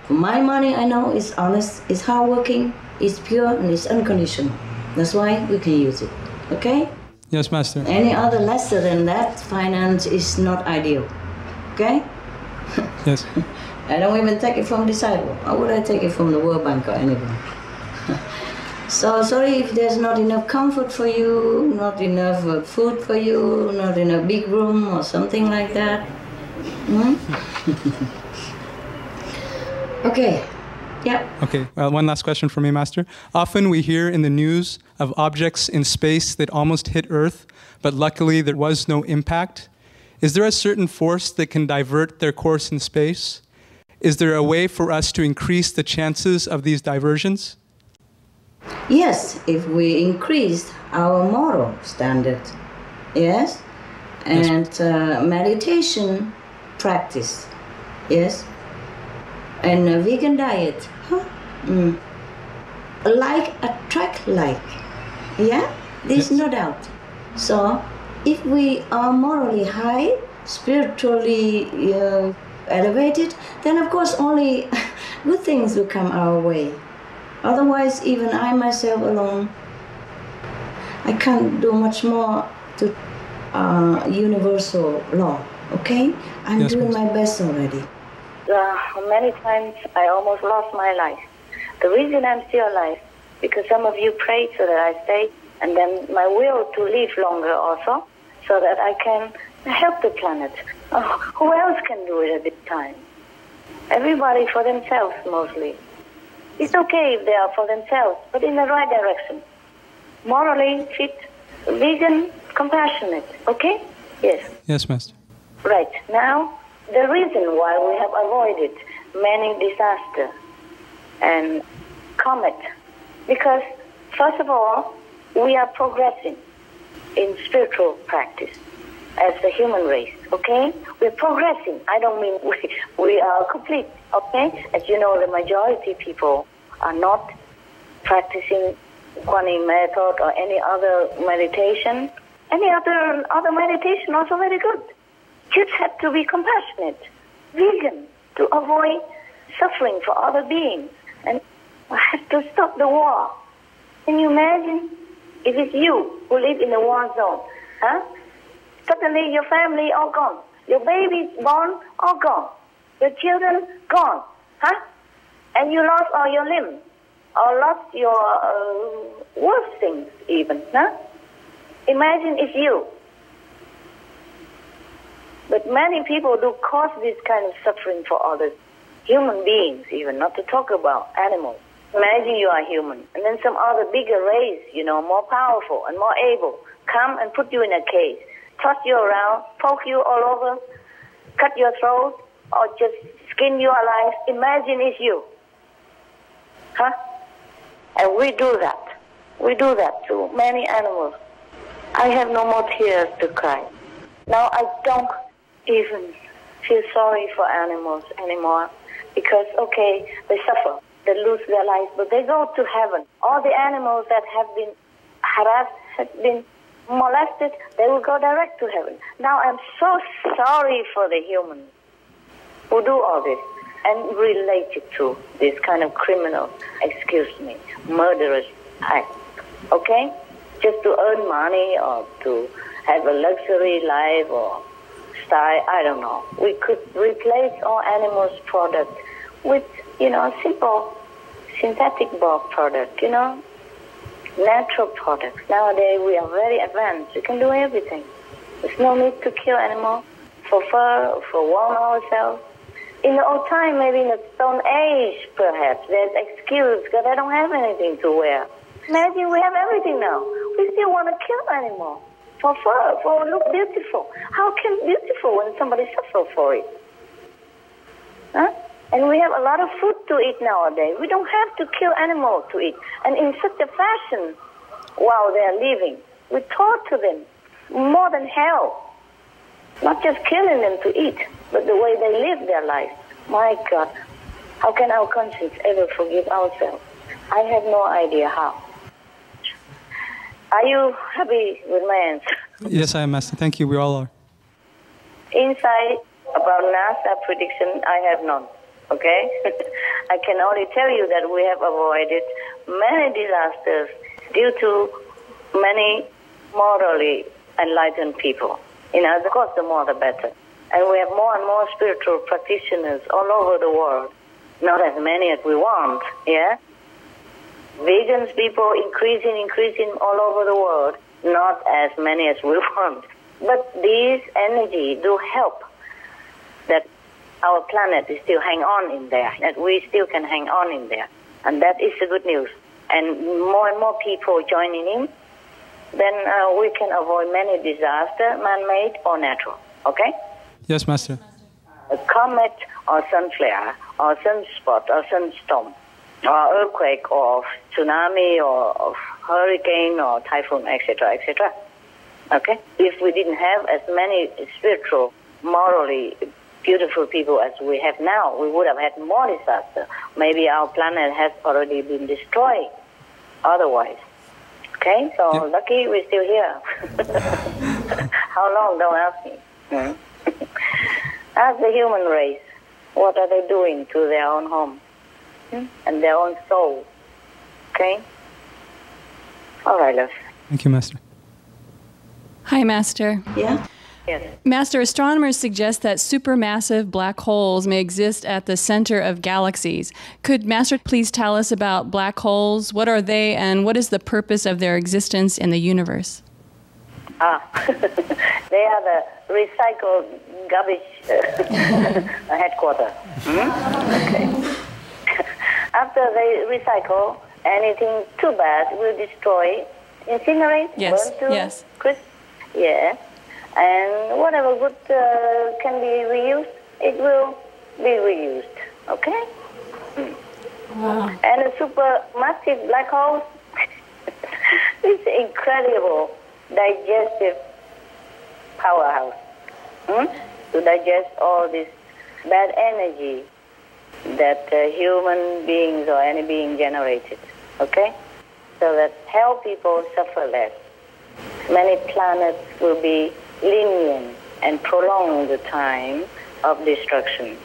My money, I know, is honest, is hardworking, is pure, and is unconditional. That's why we can use it, okay? Yes, Master. Any other lesser than that, finance is not ideal, okay? Yes. I don't even take it from the sidewalk. How would I take it from the World Bank or anyone? So sorry if there's not enough comfort for you, not enough food for you, not in a big room or something like that. Okay. Yeah. Okay, one last question for me, Master. Often we hear in the news of objects in space that almost hit Earth, but luckily there was no impact. Is there a certain force that can divert their course in space? Is there a way for us to increase the chances of these diversions? Yes, if we increased our moral standard, yes, and meditation practice, yes, and a vegan diet, like attract like, yeah, there's no doubt. So if we are morally high, spiritually elevated, then of course only good things will come our way. Otherwise, even I myself alone, I can't do much more to universal law, okay? I'm doing my best already. Many times I almost lost my life. The reason I'm still alive, because some of you prayed so that I stay, and then my will to live longer also, so that I can help the planet. Who else can do it at this time? Everybody for themselves mostly. It's okay if they are for themselves, but in the right direction. Morally fit, vegan, compassionate, okay? Yes. Yes, Master. Right. Now, the reason why we have avoided many disasters and comet, because first of all, we are progressing in spiritual practice as the human race, okay? We're progressing. I don't mean we are complete, okay? As you know, the majority people are not practicing Kuan method or any other meditation. Any other meditation also very good. Kids have to be compassionate, vegan, to avoid suffering for other beings, and have to stop the war. Can you imagine if it's you who live in a war zone, huh? Suddenly your family all gone, your baby born all gone, your children gone, huh? And you lost all your limbs, or lost your worst things even, huh? Imagine it's you. But many people do cause this kind of suffering for others, human beings even, not to talk about animals. Imagine you are human, and then some other bigger race, more powerful and more able, come and put you in a cage, toss you around, poke you all over, cut your throat, or just skin you alive. Imagine it's you. Huh? And we do that. We do that to many animals. I have no more tears to cry. Now I don't even feel sorry for animals anymore, because, okay, they suffer, they lose their lives, but they go to heaven. All the animals that have been harassed, have been molested, they will go direct to heaven. Now I'm so sorry for the humans who do all this and relate it to this kind of criminal, murderous act, okay? Just to earn money or to have a luxury life or style, I don't know. We could replace all animals' products with, simple synthetic bulk product, natural products. Nowadays we are very advanced. We can do everything. There's no need to kill animals for fur, for warm ourselves. In the old time, maybe in the Stone Age, perhaps, there's excuse because I don't have anything to wear. Imagine we have everything now. We still want to kill animals for fur, for look beautiful. How can beautiful when somebody suffers for it? Huh? And we have a lot of food to eat nowadays. We don't have to kill animals to eat. And in such a fashion, while they're living, we torture them more than hell. Not just killing them to eat, but the way they live their life. My God, how can our conscience ever forgive ourselves? I have no idea how. Are you happy with my answer? Yes, I am, Master. Thank you. We all are. Insight about NASA prediction, I have none. Okay? I can only tell you that we have avoided many disasters due to many morally enlightened people. Of course, the more the better. And we have more and more spiritual practitioners all over the world. Not as many as we want, yeah? Vegans people increasing all over the world. Not as many as we want. But these energy do help that our planet is still hang on in there, that we still can hang on in there. And that is the good news. And more people joining in, then we can avoid many disasters, man-made or natural. Okay? Yes, Master. A comet or sun flare or sunspot or sunstorm or earthquake or tsunami or hurricane or typhoon, etc., etc. Okay? If we didn't have as many spiritual, morally beautiful people as we have now, we would have had more disaster. Maybe our planet has already been destroyed otherwise. Okay? So yep. Lucky we're still here. How long? Don't ask me. Ask the human race. What are they doing to their own home? And their own soul. Okay? All right, love. Thank you, Master. Hi, Master. Yeah? Yes. Master, astronomers suggest that supermassive black holes may exist at the center of galaxies. Could Master please tell us about black holes? What are they, and what is the purpose of their existence in the universe? They are the recycled garbage headquarters. Okay. After they recycle, anything too bad will destroy, incinerate, yes. burn to yes. crisp. Yeah. And whatever good can be reused, it will be reused. Okay? Wow. And a supermassive black hole is incredible digestive powerhouse to digest all this bad energy that human beings or any being generated. Okay? So that help people suffer less. Many planets will be lenient and prolong the time of destruction.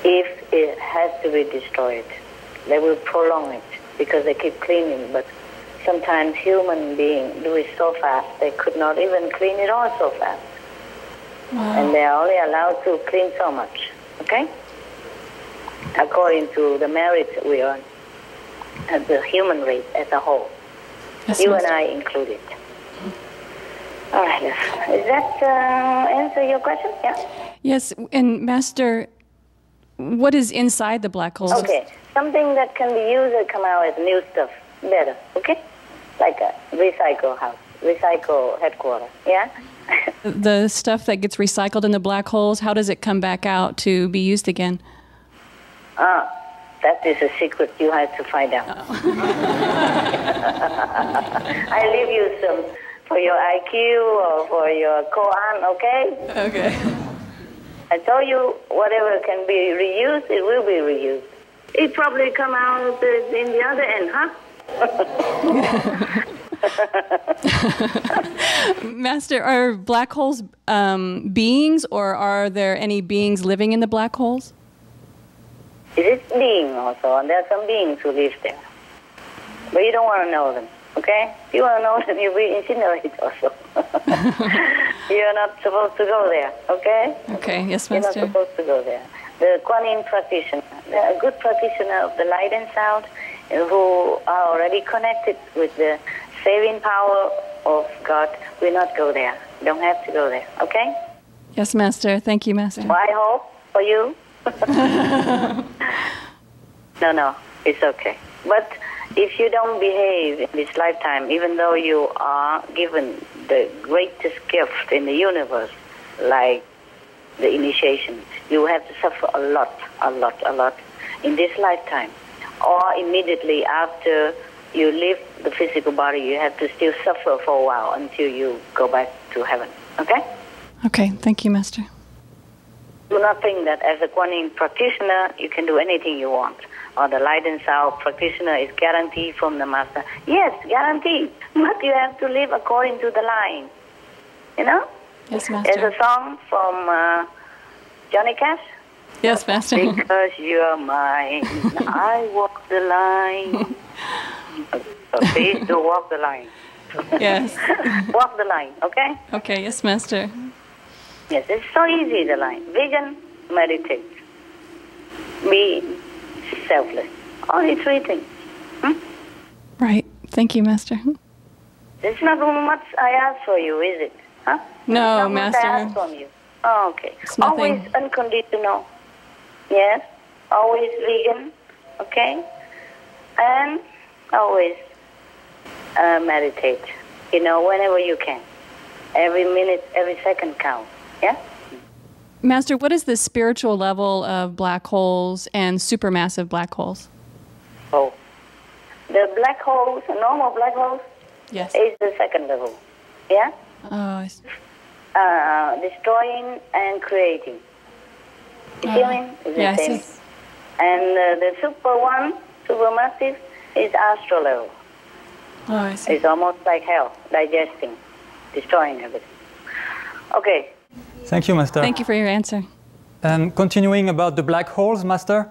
If it has to be destroyed, they will prolong it because they keep cleaning. But sometimes human beings do it so fast, they could not even clean it all so fast. Wow. And they are only allowed to clean so much, okay? According to the merits we earn as the human race as a whole. Yes, you Master. and I included. All right. Does that answer your question? Yeah? Yes, and Master, what is inside the black holes? Okay. Something that can be used and come out as new stuff. Better. Okay? Like a recycle house, recycle headquarters. Yeah? The stuff that gets recycled in the black holes, how does it come back out to be used again? That is a secret you have to find out. I leave you some for your IQ or for your koan, okay? Okay. I told you whatever can be reused, it will be reused. It probably come out in the other end, huh? Master, are black holes beings, or are there any beings living in the black holes? It is being also, and there are some beings who live there. But you don't want to know them, okay? If you want to know them, you'll be incinerated also. You're not supposed to go there, okay? Okay, yes, You're Master. not supposed to go there. The Kuan Yin practitioner, a good practitioner of the light and sound, who are already connected with the saving power of God, will not go there. Don't have to go there, okay? Yes, Master. Thank you, Master. Well, I hope for you. No, it's okay. But if you don't behave in this lifetime, even though you are given the greatest gift in the universe, like the initiation, you have to suffer a lot a lot in this lifetime. Or immediately after you leave the physical body, you have to still suffer for a while until you go back to heaven. Okay? Okay, thank you, Master. Do not think that as a Kuan Yin practitioner, you can do anything you want. Or the light and sound practitioner is guaranteed from the Master. Yes, guaranteed. But you have to live according to the line. You know? Yes, Master. There's a song from Johnny Cash. Yes, Master. Because you're mine, I walk the line. So please do walk the line. Yes. Walk the line, okay? Okay, yes, Master. Yes, it's so easy, the line. Vegan, meditate. Be selfless. Only 3 things. Right. Thank you, Master. It's not much I ask for you, is it? Huh? No, not Master. Much I ask from you. Oh, okay. It's nothing. Always unconditional. Yes. Always vegan. Okay. And always meditate. You know, whenever you can. Every minute, every second counts. Yeah? Master, what is the spiritual level of black holes and supermassive black holes? Oh. The black holes, normal black holes, Yes. is the second level. Yeah? Oh, I see. Destroying and creating. You see me? It's the yeah, I same. see. And the supermassive, is astral level. Oh, I see. It's almost like hell, digesting, destroying everything. Okay. Thank you, Master. Thank you for your answer. Continuing about the black holes, Master.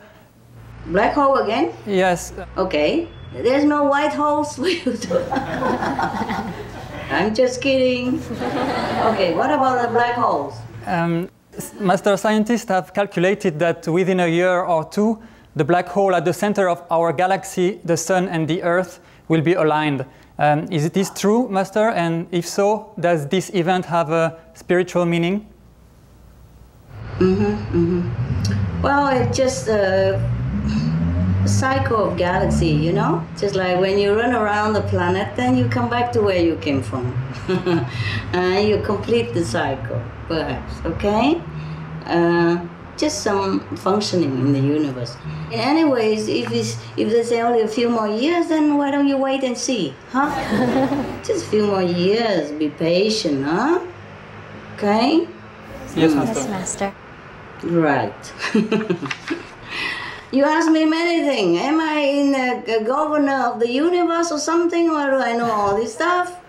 Black hole again? Yes. Okay. There's no white holes for you to... I'm just kidding. Okay, what about the black holes? Master, scientists have calculated that within a year or 2, the black hole at the center of our galaxy, the Sun and the Earth, will be aligned. Is this true, Master? And if so, does this event have a spiritual meaning? Well, it's just a cycle of galaxy, you know? Just like when you run around the planet, then you come back to where you came from. You complete the cycle, perhaps, okay? Just some functioning in the universe. Anyways, if they say only a few more years, then why don't you wait and see, huh? Just a few more years, be patient, huh? Okay? Yes, Master. Yes, Master. Right. You ask me many things. Am I in a governor of the universe or something, or do I know all this stuff?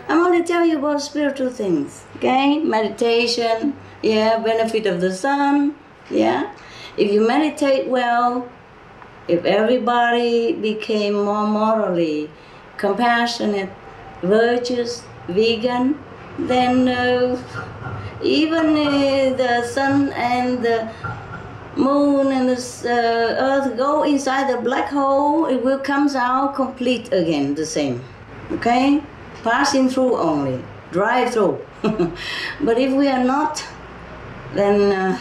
I'm only telling you about spiritual things, okay? Meditation, yeah, benefit of the sun, yeah? If you meditate well, if everybody became more morally compassionate, virtuous, vegan, then even the sun and the moon and the earth go inside the black hole, it will come out complete again, the same, okay? Passing through only, drive through. But if we are not, then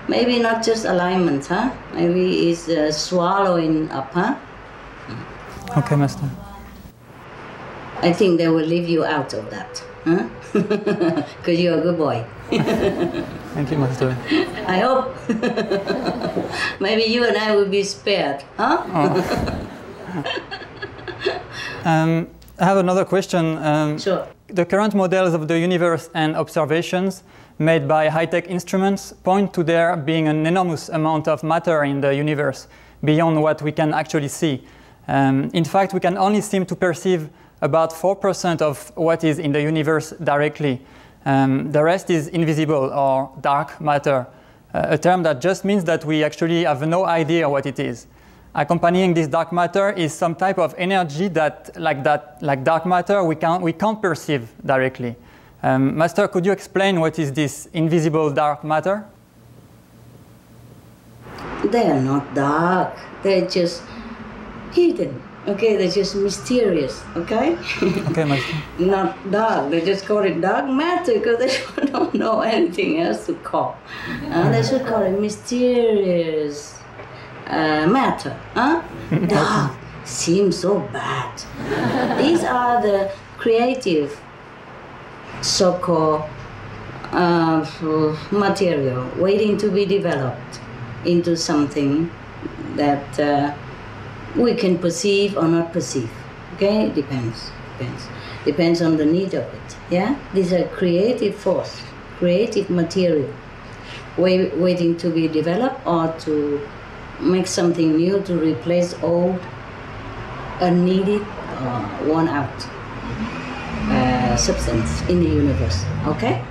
maybe not just alignment, huh? Maybe it's swallowing up, huh? Okay, Master. I think they will leave you out of that, huh? Because you're a good boy. Thank you, Master. I hope. Maybe you and I will be spared, huh? I have another question. Sure. The current models of the universe and observations made by high-tech instruments point to there being an enormous amount of matter in the universe beyond what we can actually see. In fact, we can only seem to perceive about 4% of what is in the universe directly. The rest is invisible or dark matter, a term that just means that we actually have no idea what it is. Accompanying this dark matter is some type of energy that, like dark matter, we can't perceive directly. Master, could you explain what is this invisible dark matter? They are not dark. They're just hidden. Okay, they're just mysterious. Okay. Okay, Master. Not dark. They just call it dark matter because they don't know anything else to call. They should call it mysterious matter. Huh? Dark seems so bad. These are the creative, so-called material waiting to be developed. into something that we can perceive or not perceive. Okay, depends on the need of it. Yeah, these are creative force, creative material, waiting to be developed or to make something new to replace old, unneeded, or worn out substance in the universe. Okay?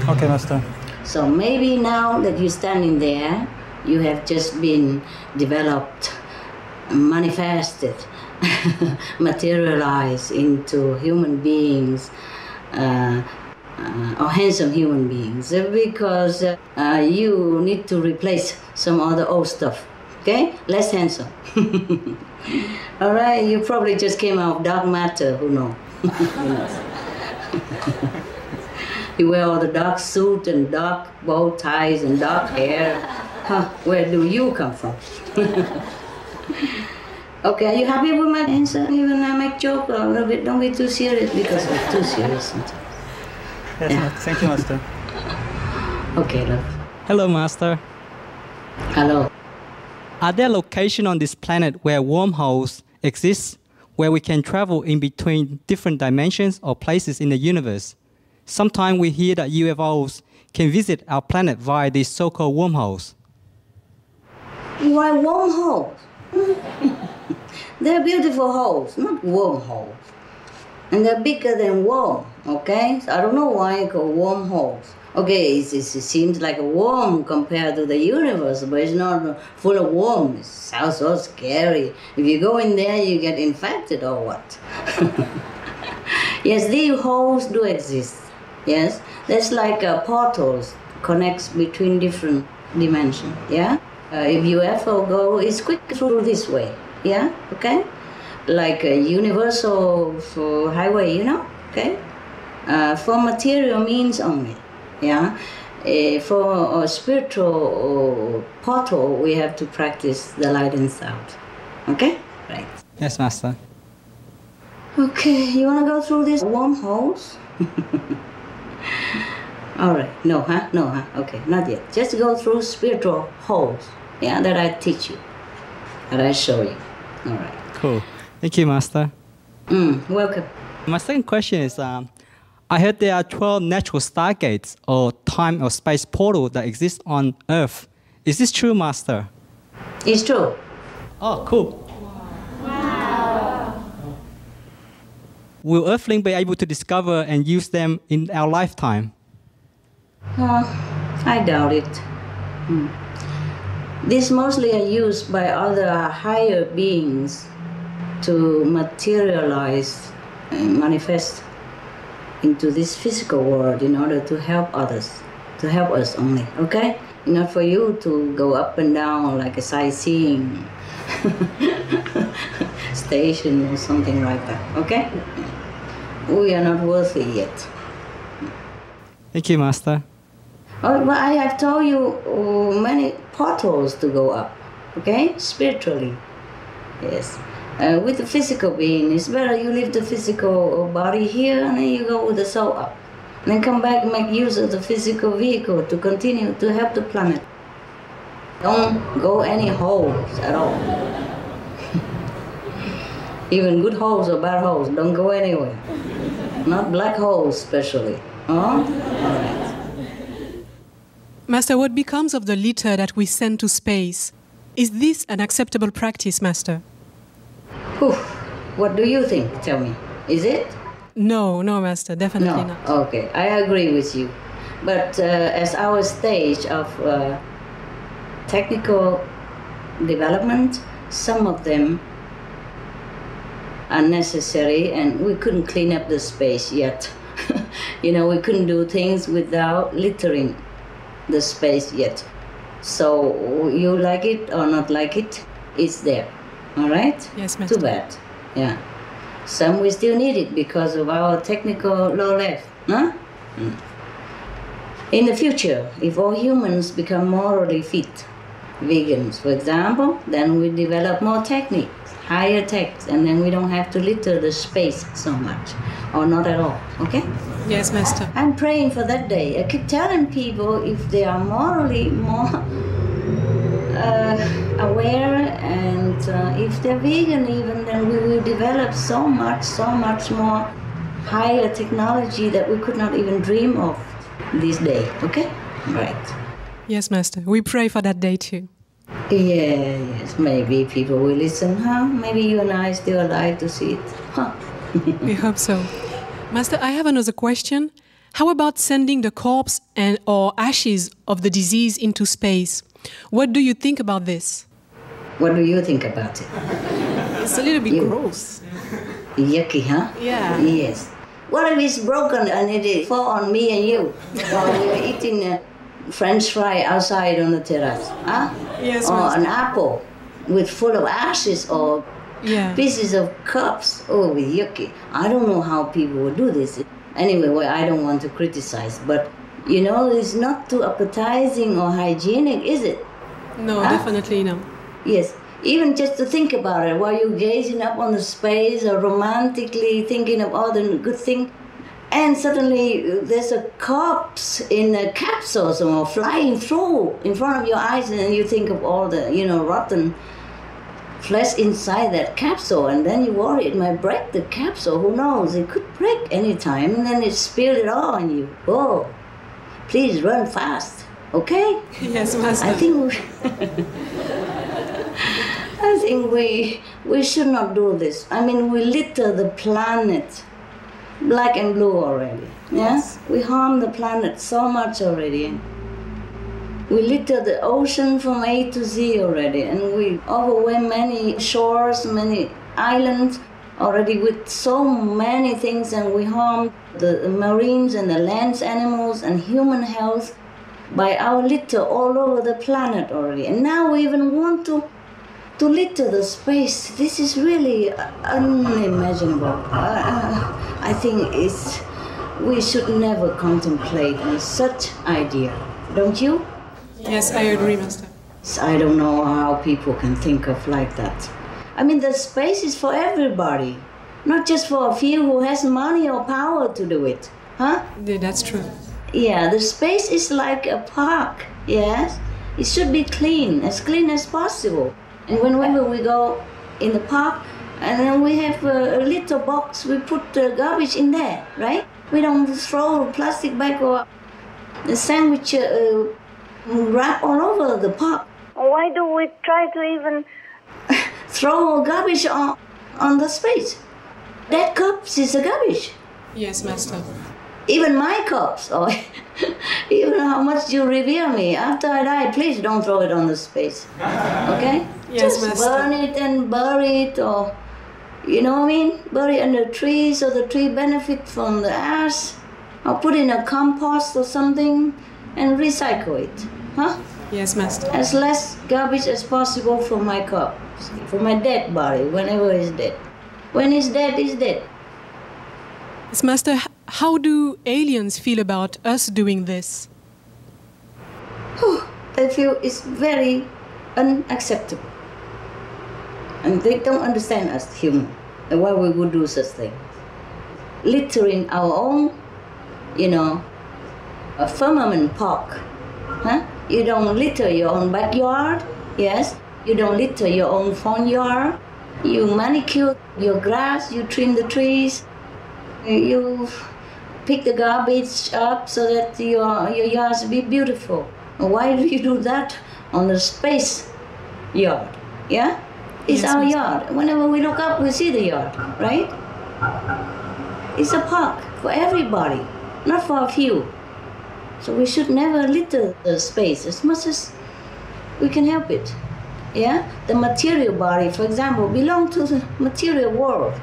Okay, Master. So maybe now that you're standing there, you have just been developed, manifested, materialized into human beings, or handsome human beings, because you need to replace some other old stuff. Okay? Less handsome. All right? You probably just came out of dark matter. Who knows? Who knows? You wear all the dark suit and dark bow ties and dark hair. Huh, where do you come from? Okay, are you happy with my answer? Even I make joke a little bit, don't be too serious, because I'm too serious sometimes. Yes, Yeah. thank you, Master. Okay, love. Hello, Master. Hello. Are there locations on this planet where wormholes exist, where we can travel in between different dimensions or places in the universe? Sometimes we hear that UFOs can visit our planet via these so-called wormholes. Why wormholes? They're beautiful holes, not wormholes. And they're bigger than worm, okay? So I don't know why it's called wormholes. Okay, it seems like a worm compared to the universe, but it's not full of worms. It sounds so scary. If you go in there, you get infected or what? Yes, these holes do exist. Yes, there's like portals connects between different dimensions. Yeah, if you ever go, it's quick through this way. Yeah, okay, like a universal highway, you know. Okay, for material means only. Yeah, for a spiritual portal, we have to practice the light and sound. Okay, right. Yes, Master. Okay, you wanna go through these wormholes? All right. No, huh? No, huh? Okay, not yet. Just go through spiritual holes. Yeah, that I teach you, that I show you. All right. Cool. Thank you, Master. Welcome. My second question is, I heard there are 12 natural stargates or time or space portals that exist on Earth. Is this true, Master? It's true. Oh, cool. Will Earthlings be able to discover and use them in our lifetime? I doubt it. These mostly are used by other higher beings to materialize and manifest into this physical world in order to help others, to help us only, okay? Not for you to go up and down like a sightseeing station or something like that, okay? We are not worthy yet. Thank you, Master. Oh, but I have told you many portals to go up, okay? Spiritually, yes. With the physical being, it's better you leave the physical body here and then you go with the soul up. And then come back and make use of the physical vehicle to continue to help the planet. Don't go any holes at all. Even good holes or bad holes, don't go anywhere. Not black holes especially. Oh? All right. Master, what becomes of the litter that we send to space? Is this an acceptable practice, Master? Whew. What do you think? Tell me. Is it? No, Master, definitely not. Okay, I agree with you. But as our stage of technical development, some of them are necessary, and we couldn't clean up the space yet. You know, we couldn't do things without littering the space yet. So you like it or not like it, it's there. All right? Yes, Master. Too bad. Yeah. Some we still need it because of our technical low level. Huh? In the future, if all humans become morally fit, vegans, for example, then we develop more techniques, higher techs, and then we don't have to litter the space so much, or not at all, okay? Yes, Master. I'm praying for that day. I keep telling people if they are morally more aware, and if they're vegan even, then we will develop so much more higher technology that we could not even dream of this day. Okay? Right. Yes, Master. We pray for that day too. Yes, maybe people will listen, huh? Maybe you and I are still alive to see it, huh? We hope so. Master, I have another question. How about sending the corpse or ashes of the disease into space? What do you think about this? What do you think about it? It's a little bit gross. Yucky, huh? Yeah. Yes. What if it's broken and it fall on me and you while you're eating a French fry outside on the terrace, huh? Yes, or Master. an apple with full of ashes or pieces of cups. Oh, yucky. I don't know how people would do this. Anyway, well, I don't want to criticize, but you know, it's not too appetizing or hygienic, is it? No, definitely no. Yes. Even just to think about it while you're gazing up on the space or romantically thinking of all the good things, and suddenly there's a corpse in a capsule or flying through in front of your eyes, and then you think of all the, rotten flesh inside that capsule, and then you worry it might break the capsule. Who knows? It could break any time, and then it spilled it all on you. Oh, please run fast, okay? Yes, Master. I think we should not do this. I mean, we litter the planet black and blue already. Yes. We harm the planet so much already. We litter the ocean from A to Z already, and we overwhelm many shores, many islands already with so many things, and we harm the marines and the land animals and human health by our litter all over the planet already. And now we even want to litter the space. This is really unimaginable. I think we should never contemplate on such idea. Don't you? Yes, I agree, Master. I don't know how people can think of like that. I mean, the space is for everybody, not just for a few who has money or power to do it. Huh? Yeah, that's true. Yeah, the space is like a park, yes? It should be clean as possible. And whenever we go in the park, and then we have a little box, we put the garbage in there, right? We don't throw a plastic bag or a sandwich wrap all over the park. Why do we try to even throw garbage on the space? That cups is a garbage. Yes, Master. Even my cups, or even how much you revere me, after I die, please don't throw it on the space, okay? Yes, just Master. burn it and bury it, or, you know what I mean? Bury it under trees so the tree benefit from the ash, or put in a compost or something and recycle it, huh? Yes, Master. As less garbage as possible for my cups, for my dead body, whenever it's dead. When it's dead, it's dead. Yes, Master, how do aliens feel about us doing this? They feel it's very unacceptable. And they don't understand us human and why we would do such things. Littering our own, a firmament park. Huh? You don't litter your own backyard, yes? You don't litter your own front yard. You manicure your grass, you trim the trees, you pick the garbage up so that your yards be beautiful. Why do you do that on the space yard? Yeah? It's Yes, our Master. yard. Whenever we look up, we see the yard, right? It's a park for everybody, not for a few. So we should never litter the space as much as we can help it. Yeah? The material body, for example, belongs to the material world.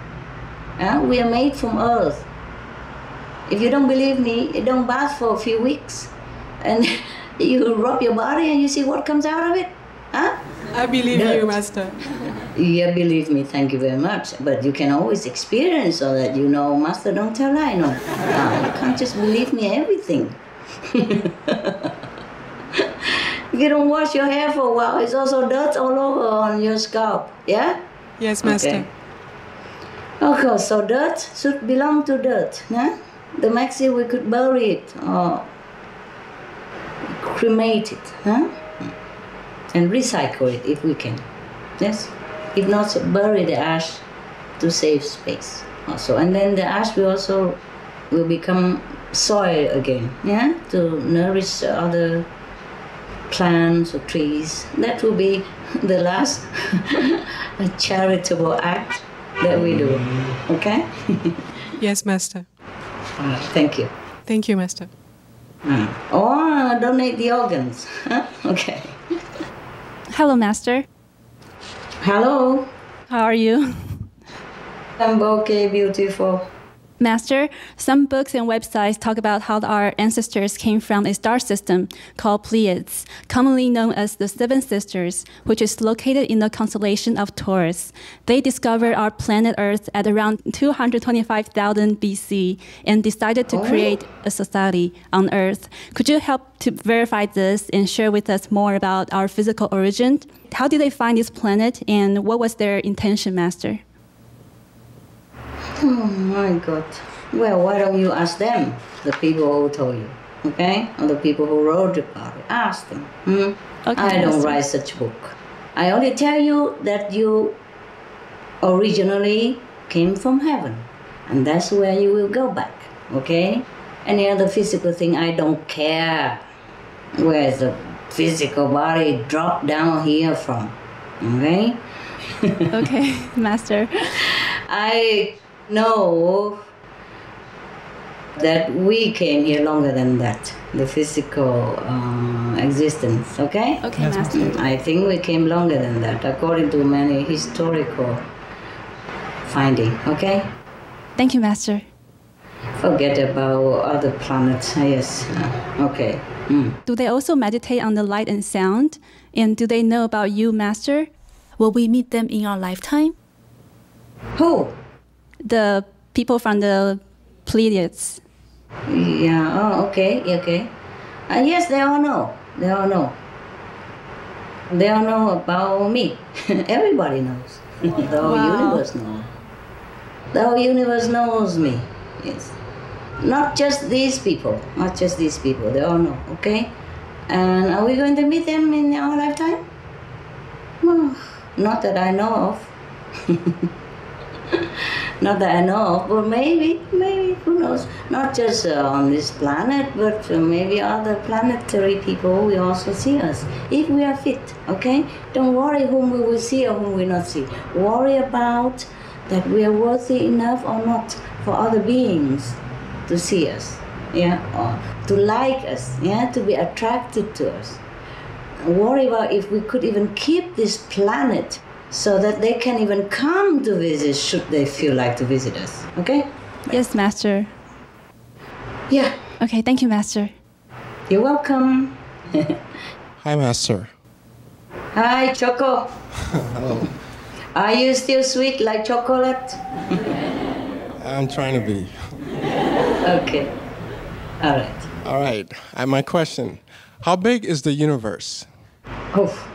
Yeah? We are made from earth. If you don't believe me, you don't bath for a few weeks, and you rub your body and you see what comes out of it. Huh? I believe Dirt. you, Master. Yeah, believe me, thank you very much. But you can always experience so that you know, Master, don't tell lie, no. You can't just believe me everything. If you don't wash your hair for a while, it's also dirt all over on your scalp, yeah? Yes, Master. Okay, so dirt should belong to dirt, huh? The maxi we could bury it or cremate it, huh? and recycle it if we can. Yes? If not, bury the ash to save space also. And then the ash will become soil again, yeah, to nourish other plants or trees. That will be the last charitable act that we do. Okay? Yes, Master. Thank you. Thank you, Master. Or donate the organs. Okay. Hello, Master. Hello. How are you? I'm okay, beautiful. Master, some books and websites talk about how our ancestors came from a star system called Pleiades, commonly known as the Seven Sisters, which is located in the constellation of Taurus. They discovered our planet Earth at around 225,000 BC and decided to create a society on Earth. Could you help to verify this and share with us more about our physical origin? How did they find this planet and what was their intention, Master? Oh my God. Well, why don't you ask them, the people who told you, okay? Or the people who wrote about it. Ask them. Okay, I don't write such book. I only tell you that you originally came from heaven. And that's where you will go back, okay? Any other physical thing, I don't care where the physical body dropped down here from, okay? Okay, Master. I know that we came here longer than that, the physical existence, okay? Okay, Master. I think we came longer than that, according to many historical findings, okay? Thank you, Master. Forget about other planets, yes, okay. Do they also meditate on the light and sound? And do they know about you, Master? Will we meet them in our lifetime? Who? The people from the Pleiades. Yeah, oh, okay, okay. Yes, they all know. They all know. They all know about me. Everybody knows. The whole universe knows. The whole universe knows me. Yes. Not just these people. Not just these people. They all know, okay? And are we going to meet them in our lifetime? Well, not that I know of. Not that I know of, but maybe, who knows? Not just on this planet, but maybe other planetary people will also see us, if we are fit, okay? Don't worry whom we will see or whom we will not see. Worry about that we are worthy enough or not for other beings to see us, yeah? Or to like us, yeah? To be attracted to us. Worry about if we could even keep this planet so that they can even come to visit should they feel like to visit us, okay? Yes, Master. Yeah. Okay, thank you, Master. You're welcome. Hi, Master. Hi, Choco. Hello. Are you still sweet like chocolate? I'm trying to be. Okay. All right. All right. My question. How big is the universe? Oh.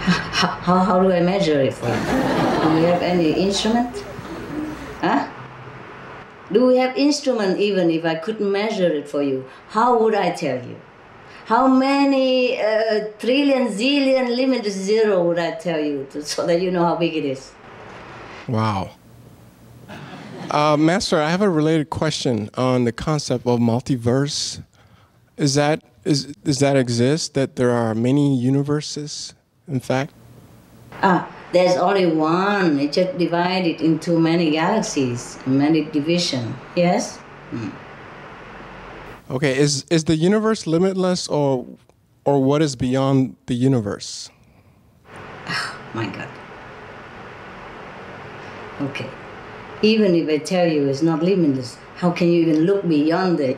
How do I measure it for you? Do we have any instrument? Huh? Do we have instrument even if I couldn't measure it for you? How would I tell you? How many trillion, zillion, limitless zero would I tell you so that you know how big it is? Wow. Master, I have a related question on the concept of multiverse. Does that exist, that there are many universes, in fact? There's only one. It's just divided into many galaxies, many divisions. Yes? Okay, is the universe limitless, or what is beyond the universe? Oh, my God. Okay. Even if I tell you it's not limitless, how can you even look beyond it?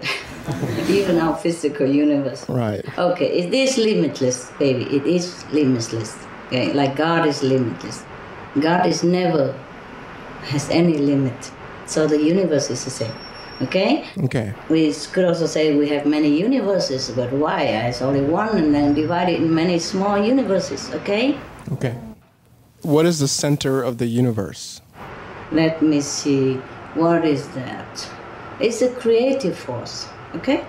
Even our physical universe. Right. Okay, it is limitless, baby. It is limitless. Okay, like God is limitless. God is never has any limit. So the universe is the same. Okay? Okay. We could also say we have many universes, but why? It's only one and then divided in many small universes, okay? Okay. What is the center of the universe? Let me see. What is that? It's a creative force, okay?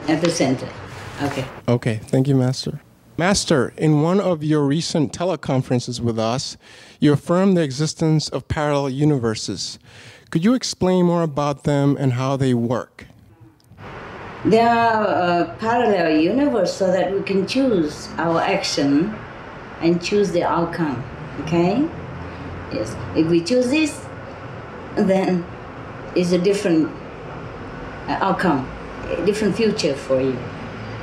At the center. Okay. Okay. Thank you, Master. Master, in one of your recent teleconferences with us, you affirmed the existence of parallel universes. Could you explain more about them and how they work? There are parallel universes so that we can choose our action and choose the outcome, okay? Yes, if we choose this, then it's a different outcome, a different future for you.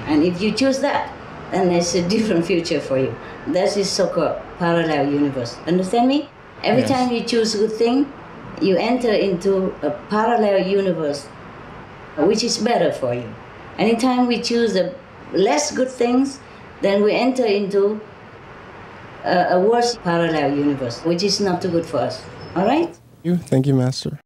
And if you choose that, then it's a different future for you. That is so-called parallel universe. Understand me? Every time you choose a good thing, you enter into a parallel universe, which is better for you. Anytime we choose a less good things, then we enter into a worse parallel universe, which is not too good for us. All right? Thank you, Master.